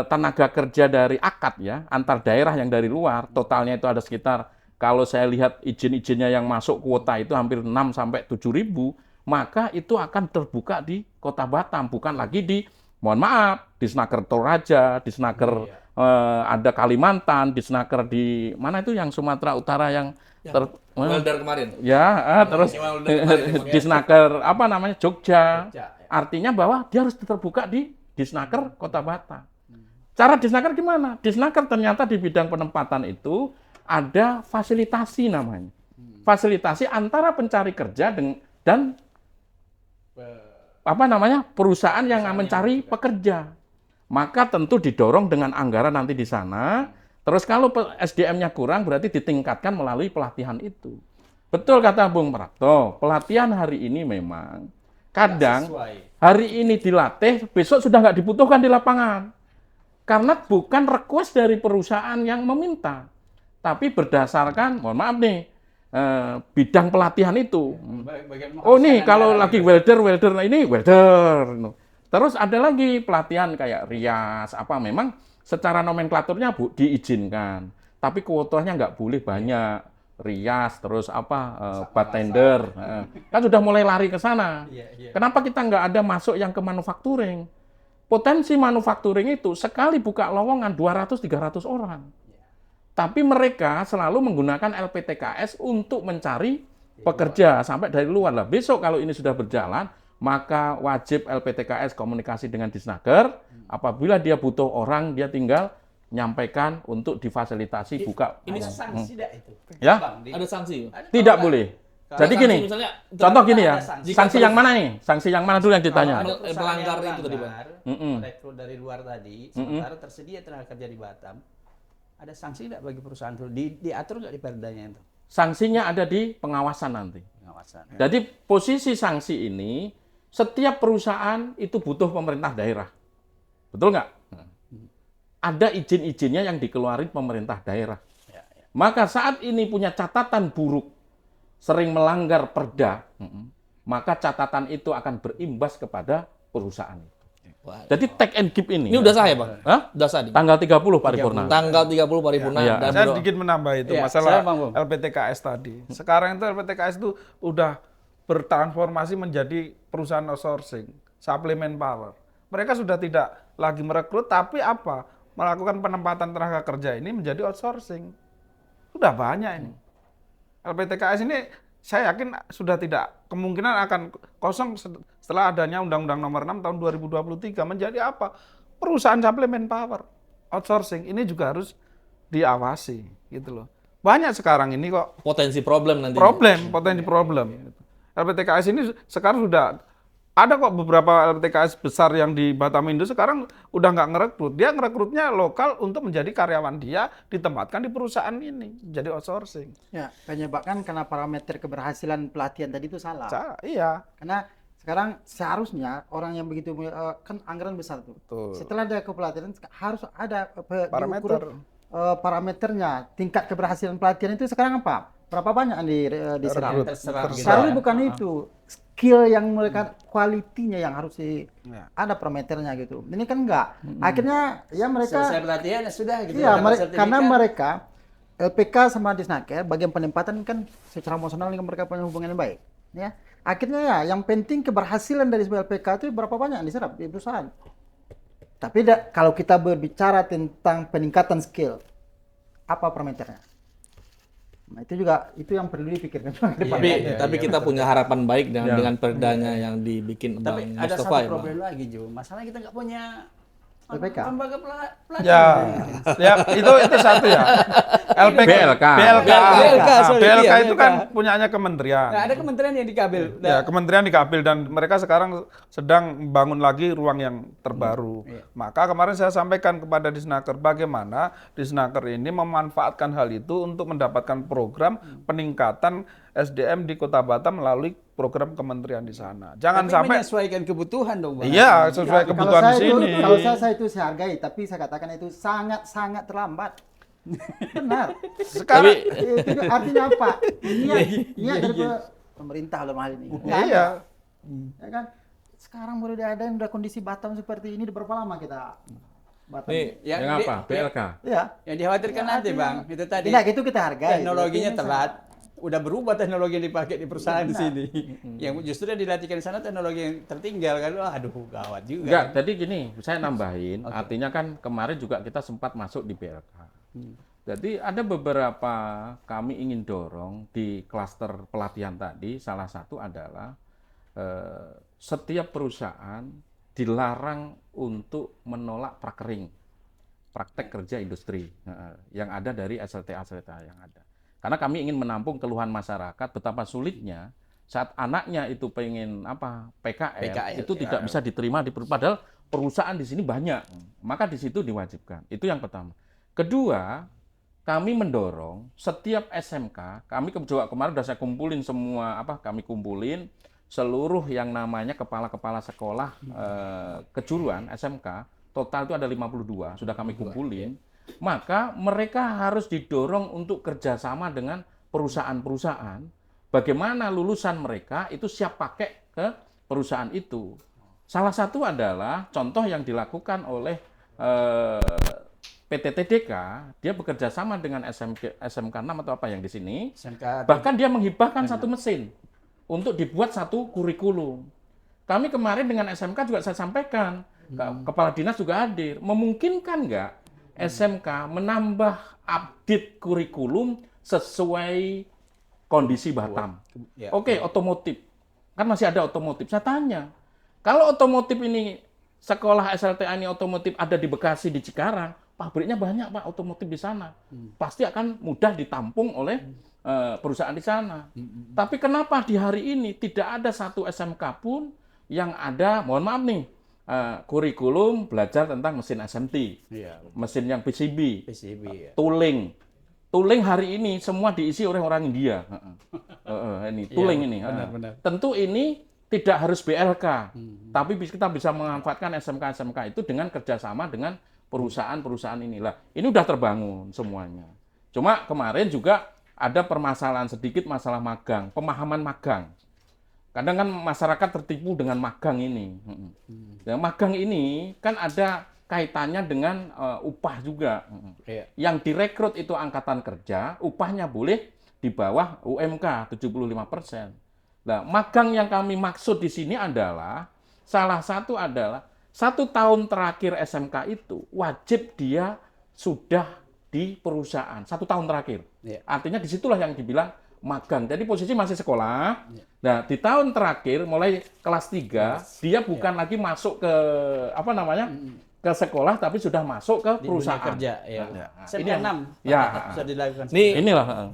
tenaga kerja dari akad ya, antar daerah yang dari luar, totalnya itu ada sekitar, kalau saya lihat izin-izinnya yang masuk kuota itu hampir 6 sampai 7 ribu, maka itu akan terbuka di Kota Batam, bukan lagi di, mohon maaf, di Snaker Toraja, di Snaker ada Kalimantan, di Snaker di mana itu yang Sumatera Utara yang Welder kemarin. ya, terus di Snaker apa namanya Jogja. Jogja, ya. Artinya bahwa dia harus terbuka di Snaker Kota Batam. Cara di Snaker gimana? Di Snaker ternyata di bidang penempatan itu ada fasilitasi namanya. Fasilitasi antara pencari kerja dan apa namanya perusahaan yang mencari pekerja. Maka tentu didorong dengan anggaran nanti di sana. Terus kalau SDM-nya kurang berarti ditingkatkan melalui pelatihan itu. Betul kata Bung Prapto, pelatihan hari ini memang kadang hari ini dilatih, besok sudah nggak dibutuhkan di lapangan. Karena bukan request dari perusahaan yang meminta, tapi berdasarkan, mohon maaf nih, bidang pelatihan itu. Oh nih, kalau lagi welder, nah ini welder. Terus ada lagi pelatihan kayak rias, apa memang secara nomenklaturnya diizinkan, tapi kuotanya nggak boleh banyak. Rias, terus apa, bartender, kan sudah mulai lari ke sana. Kenapa kita nggak ada masuk yang ke manufacturing? Potensi manufacturing itu sekali buka lowongan 200-300 orang. Tapi mereka selalu menggunakan LPTKS untuk mencari pekerja sampai dari luar. Lah besok kalau ini sudah berjalan, maka wajib LPTKS komunikasi dengan Disnaker. Apabila dia butuh orang, dia tinggal nyampaikan untuk difasilitasi buka. Ini sanksi tidak itu? Ya? Ada sanksi. Tidak boleh. Jadi gini, Misalnya, contoh gini ya, sanksi. sanksi yang mana nih? Sanksi yang mana dulu yang ditanya? Kalau ada pelanggar itu tadi, Bang. Rekrut dari luar tadi, sementara tersedia tenaga kerja di Batam, ada sanksi tidak bagi perusahaan itu? Diatur nggak di perdanya itu? Sanksinya ada di pengawasan nanti. Pengawasan. Jadi posisi sanksi ini, setiap perusahaan itu butuh pemerintah daerah. Betul nggak? Ada izin-izinnya yang dikeluarin pemerintah daerah. Maka saat ini punya catatan buruk, sering melanggar perda, maka catatan itu akan berimbas kepada perusahaan itu. Jadi take and give ini. Ini udah sah ya, Bang? Hah? Udah sah. Tanggal 30 paripurna. Tanggal 30 paripurna. Iya. Dan Saya sedikit menambah itu Iya, masalah saya, Bang. LPTKS tadi. Sekarang itu LPTKS itu udah bertransformasi menjadi perusahaan outsourcing, supplement power. Mereka sudah tidak lagi merekrut, tapi apa? Melakukan penempatan tenaga kerja ini menjadi outsourcing. Sudah banyak ini. LPTKS ini saya yakin sudah tidak, kemungkinan akan kosong setelah adanya Undang-Undang Nomor 6 tahun 2023 menjadi apa? Perusahaan supplement power, outsourcing. Ini juga harus diawasi gitu loh. Banyak sekarang ini kok potensi problem nanti. potensi problem. LPTKS ini sekarang sudah ada kok beberapa LPTKS besar yang di Batam Indo sekarang udah nggak ngerekrut. Dia ngerekrutnya lokal untuk menjadi karyawan dia ditempatkan di perusahaan ini, jadi outsourcing. Ya, penyebabkan karena parameter keberhasilan pelatihan tadi itu salah. Iya. Karena sekarang seharusnya orang yang begitu kan anggaran besar tuh. Betul. Setelah dia ke pelatihan harus ada Parameter. diukur, parameternya, tingkat keberhasilan pelatihan itu sekarang apa? Berapa banyak yang diserap? Terserap. Seharusnya bukan itu. Skill yang mereka, kualitinya yang harus ada parameternya gitu. Ini kan enggak. Akhirnya ya mereka Selesai pelatihan ya sudah gitu. iya, dapat karena sertifikat. mereka LPK sama Disnaker bagian penempatan kan secara emosional dengan mereka punya hubungan yang baik, ya. Akhirnya ya yang penting keberhasilan dari sebuah LPK itu berapa banyak yang diserap di perusahaan. Tapi kalau kita berbicara tentang peningkatan skill, apa parameternya? Nah, itu yang perlu dipikirkan. Tapi kita punya harapan baik dengan perdanya yang dibikin Tapi Bang ada Mustafa satu ya, Bang. problem lagi, Jo. Masalahnya kita nggak punya LPK. lembaga pelatihan. Ya, itu satu ya. BLK. BLK iya, itu BLK. kan punyanya kementerian. Nggak ada kementerian yang dikabel. Ya, kementerian dikabel dan mereka sekarang sedang membangun lagi ruang yang terbaru. Maka kemarin saya sampaikan kepada Disnaker bagaimana Disnaker ini memanfaatkan hal itu untuk mendapatkan program peningkatan SDM di Kota Batam melalui program kementerian di sana. Jangan Tapi sampai menyesuaikan kebutuhan dong, Bang. iya sesuai kebutuhan di sini. Kalau saya itu saya hargai, tapi saya katakan itu sangat terlambat. Benar. Sekarang Itu artinya apa? Niat dari pemerintah dalam hal ini. Nggak ada. iya. Ya kan? Sekarang mulai ada yang udah kondisi Batam seperti ini, udah berapa lama kita Batam? Nih, Yang apa? BLK. Ya. Yang dikhawatirkan nanti, Bang, itu tadi. Tidak, itu kita hargai. Teknologinya Ini telat, udah berubah teknologi yang dipakai di perusahaan di sini. Yang justru yang dilatihkan di sana teknologi yang tertinggal kan. Wah, aduh gawat juga. Enggak, jadi gini, saya nambahin, artinya kan kemarin juga kita sempat masuk di BLK. Jadi ada beberapa kami ingin dorong di klaster pelatihan tadi, salah satu adalah setiap perusahaan dilarang untuk menolak prakering, praktek kerja industri yang ada dari SLTA yang ada. Karena kami ingin menampung keluhan masyarakat betapa sulitnya saat anaknya itu pengen PKL itu tidak bisa diterima padahal perusahaan di sini banyak. Maka di situ diwajibkan. Itu yang pertama. Kedua, kami mendorong setiap SMK, kami juga kemarin sudah saya kumpulin semua kami kumpulin seluruh yang namanya kepala-kepala sekolah kejuruan SMK, total itu ada 52, sudah kami kumpulin. Maka mereka harus didorong untuk kerjasama dengan perusahaan-perusahaan. Bagaimana lulusan mereka itu siap pakai ke perusahaan itu. Salah satu adalah contoh yang dilakukan oleh PT TDK, dia bekerja sama dengan SMK 6 atau apa yang di sini. Bahkan dia menghibahkan satu mesin untuk dibuat satu kurikulum. Kami kemarin dengan SMK juga saya sampaikan, Kepala Dinas juga hadir. Memungkinkan nggak SMK menambah update kurikulum sesuai kondisi Batam? Oke, otomotif. Kan masih ada otomotif. Saya tanya, kalau otomotif ini, sekolah SLTA ini otomotif ada di Bekasi, di Cikarang, pabriknya banyak Pak otomotif di sana. Pasti akan mudah ditampung oleh perusahaan di sana. Tapi kenapa di hari ini tidak ada satu SMK pun yang ada, mohon maaf nih, kurikulum belajar tentang mesin SMT, mesin yang PCB, tooling. Tooling hari ini semua diisi oleh orang India. Ini tooling ini. Benar. Tentu ini tidak harus BLK, tapi kita bisa memanfaatkan SMK-SMK itu dengan kerjasama dengan perusahaan-perusahaan inilah. Ini udah terbangun semuanya. Cuma kemarin juga ada permasalahan sedikit masalah magang, pemahaman magang. Kadang kan masyarakat tertipu dengan magang ini. Dan magang ini kan ada kaitannya dengan upah juga. Yang direkrut itu angkatan kerja, upahnya boleh di bawah UMK 75%. Nah, magang yang kami maksud di sini adalah salah satu adalah 1 tahun terakhir SMK itu wajib dia sudah di perusahaan 1 tahun terakhir. Artinya disitulah yang dibilang magang. Jadi posisi masih sekolah. Nah, di tahun terakhir mulai kelas 3 dia bukan lagi masuk ke ke sekolah tapi sudah masuk ke perusahaan kerja. Ini yang 6 bisa dilakukan. inilah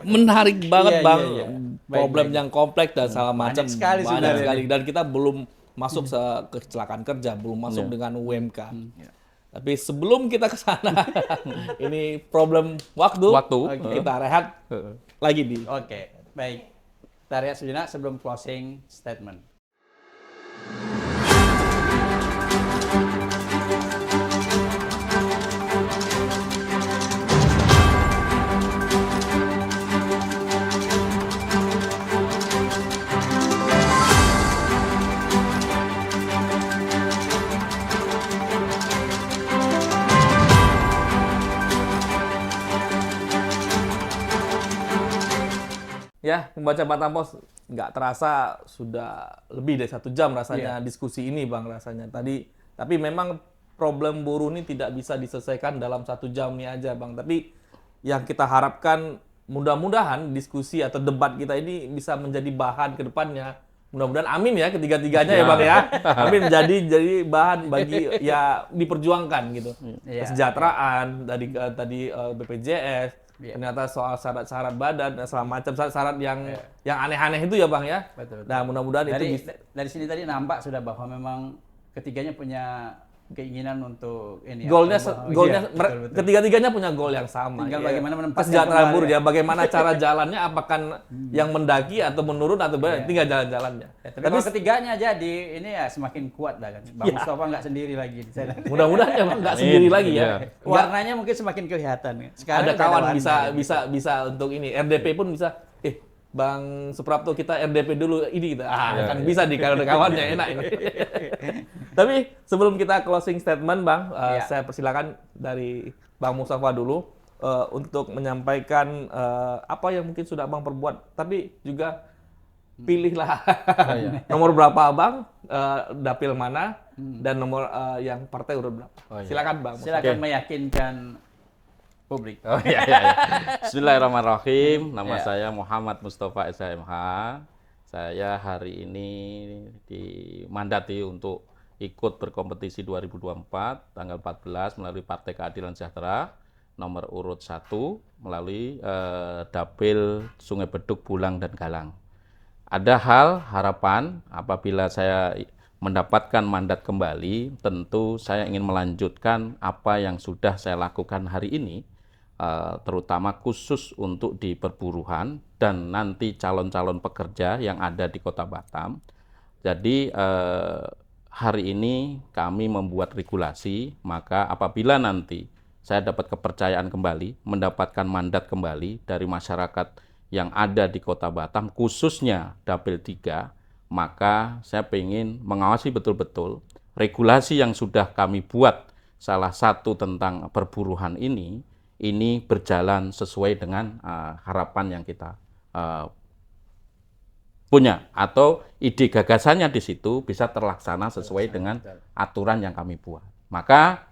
Menarik banget Bang. Iya. Problem yang kompleks dan segala macam Banyak sekali sebenarnya. dan kita belum masuk ke kecelakaan kerja, belum masuk dengan UMK. Tapi sebelum kita ke sana, ini problem waktu. Kita rehat lagi di. Oke, baik. Kita lihat sejenak sebelum closing statement. Ya, membaca Batam Pos nggak terasa sudah lebih dari 1 jam rasanya diskusi ini Bang rasanya. Tapi memang problem buruh ini tidak bisa diselesaikan dalam 1 jam ini aja Bang. Tapi yang kita harapkan mudah-mudahan diskusi atau debat kita ini bisa menjadi bahan ke depannya. Mudah-mudahan amin ya ketiga-tiganya ya Bang ya. Amin jadi bahan bagi ya diperjuangkan gitu. Kesejahteraan tadi BPJS. Ternyata soal syarat-syarat badan dan segala macam syarat yang aneh-aneh itu ya Bang ya. Betul. Nah, mudah-mudahan itu bisa. Dari sini tadi nampak sudah bahwa memang ketiganya punya keinginan untuk ini. Goalnya betul. ketiga-tiganya punya goal yang sama. Tinggal bagaimana menempatkan kesejahteraan kembali, buruh ya. Bagaimana cara jalannya apakah yang mendaki atau menurun atau tinggal jalan-jalannya. Tapi kalau ketiganya jadi ini ya semakin kuat lah kan. Bang Mustafa nggak sendiri lagi di sana. Mudah-mudahan ya Bang nggak sendiri lagi ya. Warnanya mungkin semakin kelihatan. Sekarang ada kawan bisa untuk ini RDP pun bisa Bang Suprapto kita RDP dulu ini kita kan bisa di kawan-kawannya enak ini. Tapi sebelum kita closing statement Bang, saya persilakan dari Bang Mustafa dulu untuk menyampaikan apa yang mungkin sudah Abang perbuat, tapi juga pilihlah nomor berapa Abang, dapil mana, dan nomor yang partai urut berapa. Silakan Bang. Silakan meyakinkan publik. Oh iya, iya, iya. Bismillahirrahmanirrahim. Nama saya Muhammad Mustafa SHMH. Saya hari ini dimandati untuk ikut berkompetisi 2024 tanggal 14 melalui Partai Keadilan Sejahtera nomor urut 1 melalui dapil Sungai Beduk, Bulang dan Galang. Ada harapan apabila saya mendapatkan mandat kembali, tentu saya ingin melanjutkan apa yang sudah saya lakukan hari ini, terutama khusus untuk di perburuhan dan nanti calon-calon pekerja yang ada di Kota Batam. Jadi hari ini kami membuat regulasi, maka apabila nanti saya dapat kepercayaan kembali, mendapatkan mandat kembali dari masyarakat yang ada di Kota Batam, khususnya Dapil 3, maka saya ingin mengawasi betul-betul regulasi yang sudah kami buat, salah satu tentang perburuhan ini berjalan sesuai dengan harapan yang kita punya, atau ide gagasannya di situ bisa terlaksana sesuai dengan aturan yang kami buat. Maka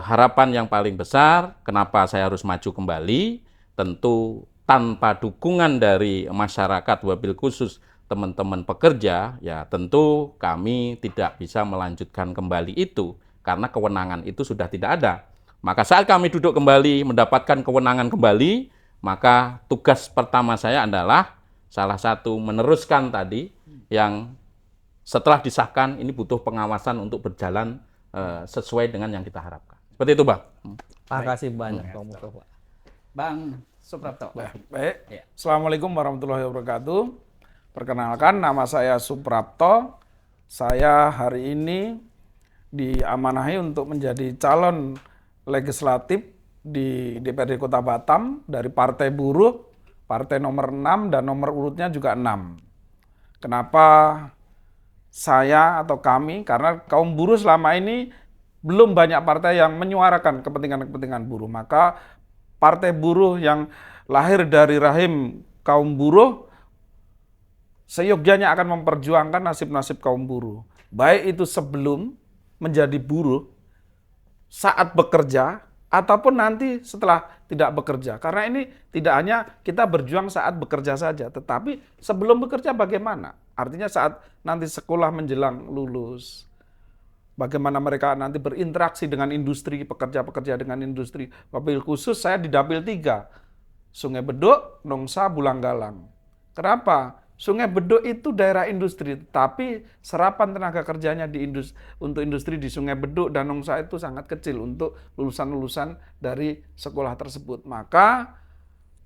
harapan yang paling besar, kenapa saya harus maju kembali, tentu tanpa dukungan dari masyarakat, wabil khusus teman-teman pekerja, ya tentu kami tidak bisa melanjutkan kembali itu, karena kewenangan itu sudah tidak ada. Maka saat kami duduk kembali, mendapatkan kewenangan kembali, maka tugas pertama saya adalah salah satu meneruskan tadi yang setelah disahkan ini butuh pengawasan untuk berjalan sesuai dengan yang kita harapkan. Seperti itu, Bang. Terima kasih banyak Bang Mustafa. Bang Suprapto. Baik. Assalamualaikum warahmatullahi wabarakatuh. Perkenalkan, nama saya Suprapto. Saya hari ini diamanahi untuk menjadi calon legislatif di DPRD Kota Batam dari Partai Buruh, partai nomor 6 dan nomor urutnya juga 6. Kenapa saya atau kami? Karena kaum buruh selama ini belum banyak partai yang menyuarakan kepentingan-kepentingan buruh. Maka partai buruh yang lahir dari rahim kaum buruh seyogyanya akan memperjuangkan nasib-nasib kaum buruh. Baik itu sebelum menjadi buruh, saat bekerja, ataupun nanti setelah tidak bekerja. Karena ini tidak hanya kita berjuang saat bekerja saja, tetapi sebelum bekerja bagaimana? Artinya saat nanti sekolah menjelang lulus, bagaimana mereka nanti berinteraksi dengan industri, pekerja-pekerja dengan industri. Wabil khusus saya di Dapil 3, Sungai Beduk, Nongsa, Bulang Galang. Kenapa? Sungai Beduk itu daerah industri, tapi serapan tenaga kerjanya untuk industri di Sungai Beduk dan Nongsa itu sangat kecil untuk lulusan-lulusan dari sekolah tersebut. Maka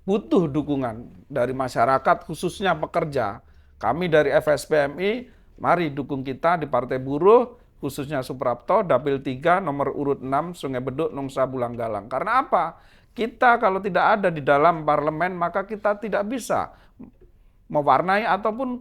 butuh dukungan dari masyarakat, khususnya pekerja. Kami dari FSPMI, mari dukung kita di Partai Buruh, khususnya Suprapto, Dapil 3, nomor urut 6, Sungai Beduk, Nongsa, Bulang Galang. Karena apa? Kita kalau tidak ada di dalam parlemen, maka kita tidak bisa mewarnai ataupun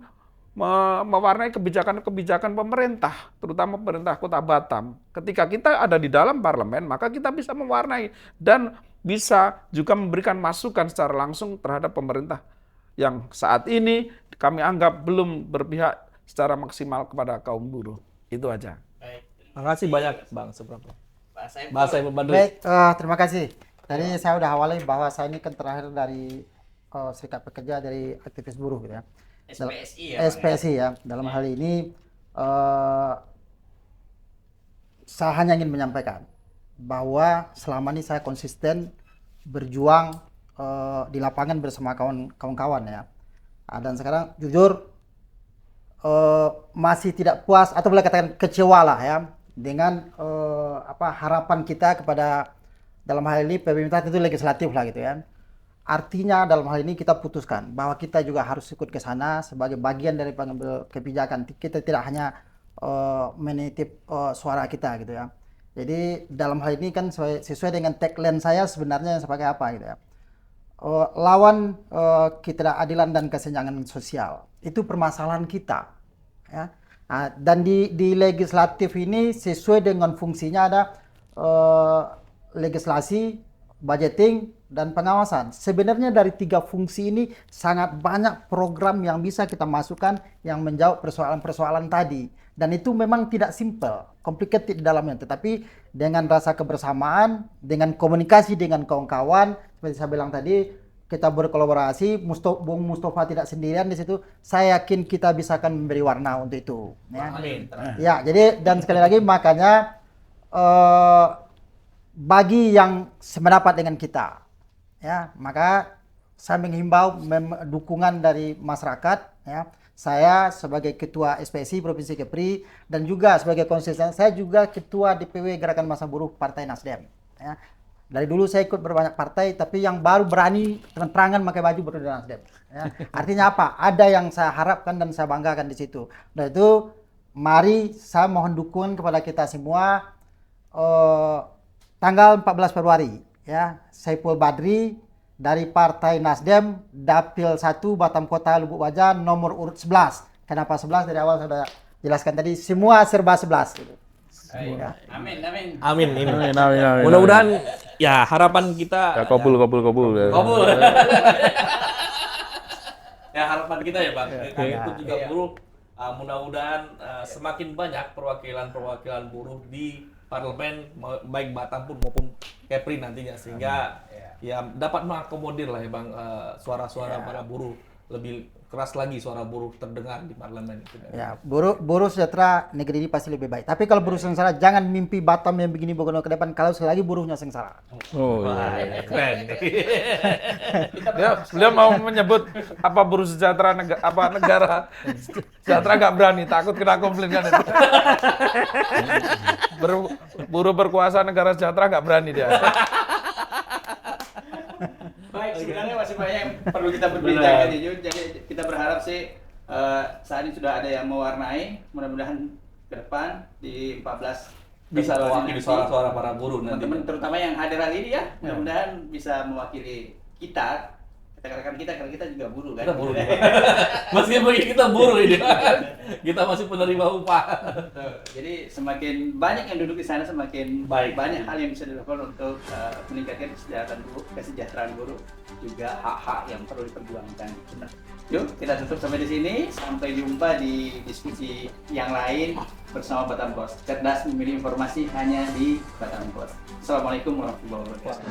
mewarnai kebijakan-kebijakan pemerintah, terutama pemerintah Kota Batam. Ketika kita ada di dalam parlemen, maka kita bisa mewarnai dan bisa juga memberikan masukan secara langsung terhadap pemerintah yang saat ini kami anggap belum berpihak secara maksimal kepada kaum buruh. Itu aja. Terima kasih banyak Bang Suprapto. Bahasa Ibu Badri. Baik, terima kasih. Tadi saya udah awali bahwa saya ini kan terlahir dari serikat pekerja dari aktivis buruh gitu ya. SPSI ya. SPSI ya. Dalam hal ini saya hanya ingin menyampaikan bahwa selama ini saya konsisten berjuang di lapangan bersama kawan-kawan ya. Dan sekarang jujur masih tidak puas atau boleh katakan kecewa lah ya dengan harapan kita kepada dalam hal ini pemerintah itu legislatif lah gitu ya. Artinya dalam hal ini kita putuskan bahwa kita juga harus ikut ke sana sebagai bagian dari pengambil kebijakan. Kita tidak hanya menitip suara kita gitu ya. Jadi dalam hal ini kan sesuai dengan tagline saya sebenarnya sebagai apa gitu ya. Lawan ketidakadilan dan kesenjangan sosial. Itu permasalahan kita ya. Dan di legislatif ini sesuai dengan fungsinya ada legislasi, budgeting, dan pengawasan. Sebenarnya dari 3 fungsi ini sangat banyak program yang bisa kita masukkan yang menjawab persoalan-persoalan tadi. Dan itu memang tidak simple, complicated di dalamnya. Tetapi dengan rasa kebersamaan, dengan komunikasi dengan kawan-kawan, seperti saya bilang tadi, kita berkolaborasi. Bung Mustafa tidak sendirian di situ. Saya yakin kita bisa akan memberi warna untuk itu. Ya. Amin. Ya, jadi dan sekali lagi makanya bagi yang sependapat dengan kita, ya, maka saya menghimbau dukungan dari masyarakat, ya. Saya sebagai ketua SPSI Provinsi Kepri dan juga sebagai konstituen, saya juga ketua DPW Gerakan Massa Buruh Partai Nasdem, ya. Dari dulu saya ikut berbanyak partai, tapi yang baru berani terang-terangan pakai baju berwarna Nasdem, ya. Artinya apa? Ada yang saya harapkan dan saya banggakan di situ. Dan itu mari saya mohon dukungan kepada kita semua. Tanggal 14 Februari, ya, Saiful Badri dari Partai Nasdem, Dapil 1 Batam Kota Lubuk Baja, nomor urut 11. Kenapa 11? Dari awal sudah jelaskan tadi, semua serba 11. Gitu. Ya. Amin. Amin. Ini. Amin. Mudah-mudahan ya harapan kita Ya, kabul. Ya. kabul. Ya harapan kita ya Bang. Kami ikut juga buruh. Mudah-mudahan semakin banyak perwakilan buruh di parlemen baik Batam pun maupun Kepri nantinya sehingga ya dapat mengakomodir lah ya Bang suara-suara para buruh, lebih keras lagi suara buruh terdengar di parlemen itu. Ya, buruh sejahtera negeri ini pasti lebih baik. Tapi kalau buruh sengsara, jangan mimpi Batam yang begini begono ke depan kalau selagi buruhnya sengsara. Oh iya. Keren. Beliau mau menyebut apa buruh sejahtera negara sejahtera nggak berani, takut kena komplain kan itu. Buruh berkuasa negara sejahtera nggak berani dia. Baik, sebenarnya masih banyak yang perlu kita berbincangkan ya, Jun. Jadi kita berharap sih saat ini sudah ada yang mewarnai. Mudah-mudahan ke depan di 14 Bisa Februari mewakili nanti, suara-suara para buruh teman-teman nanti. terutama yang hadir hari ini ya, mudah-mudahan bisa mewakili kita. Katakan kita karena kita juga buruh kan. Kita buruh. Meskipun kita buruh ini. Kita masih penerima upah. Betul. Jadi semakin banyak yang duduk di sana, semakin Baik. banyak hal yang bisa dilakukan untuk meningkatkan kesejahteraan buruh, juga hak-hak yang perlu diperjuangkan. Benar. Yuk kita tutup sampai di sini. Sampai jumpa di diskusi yang lain bersama Batam Pos. Cerdas memilih informasi hanya di Batam Pos. Assalamualaikum warahmatullahi wabarakatuh.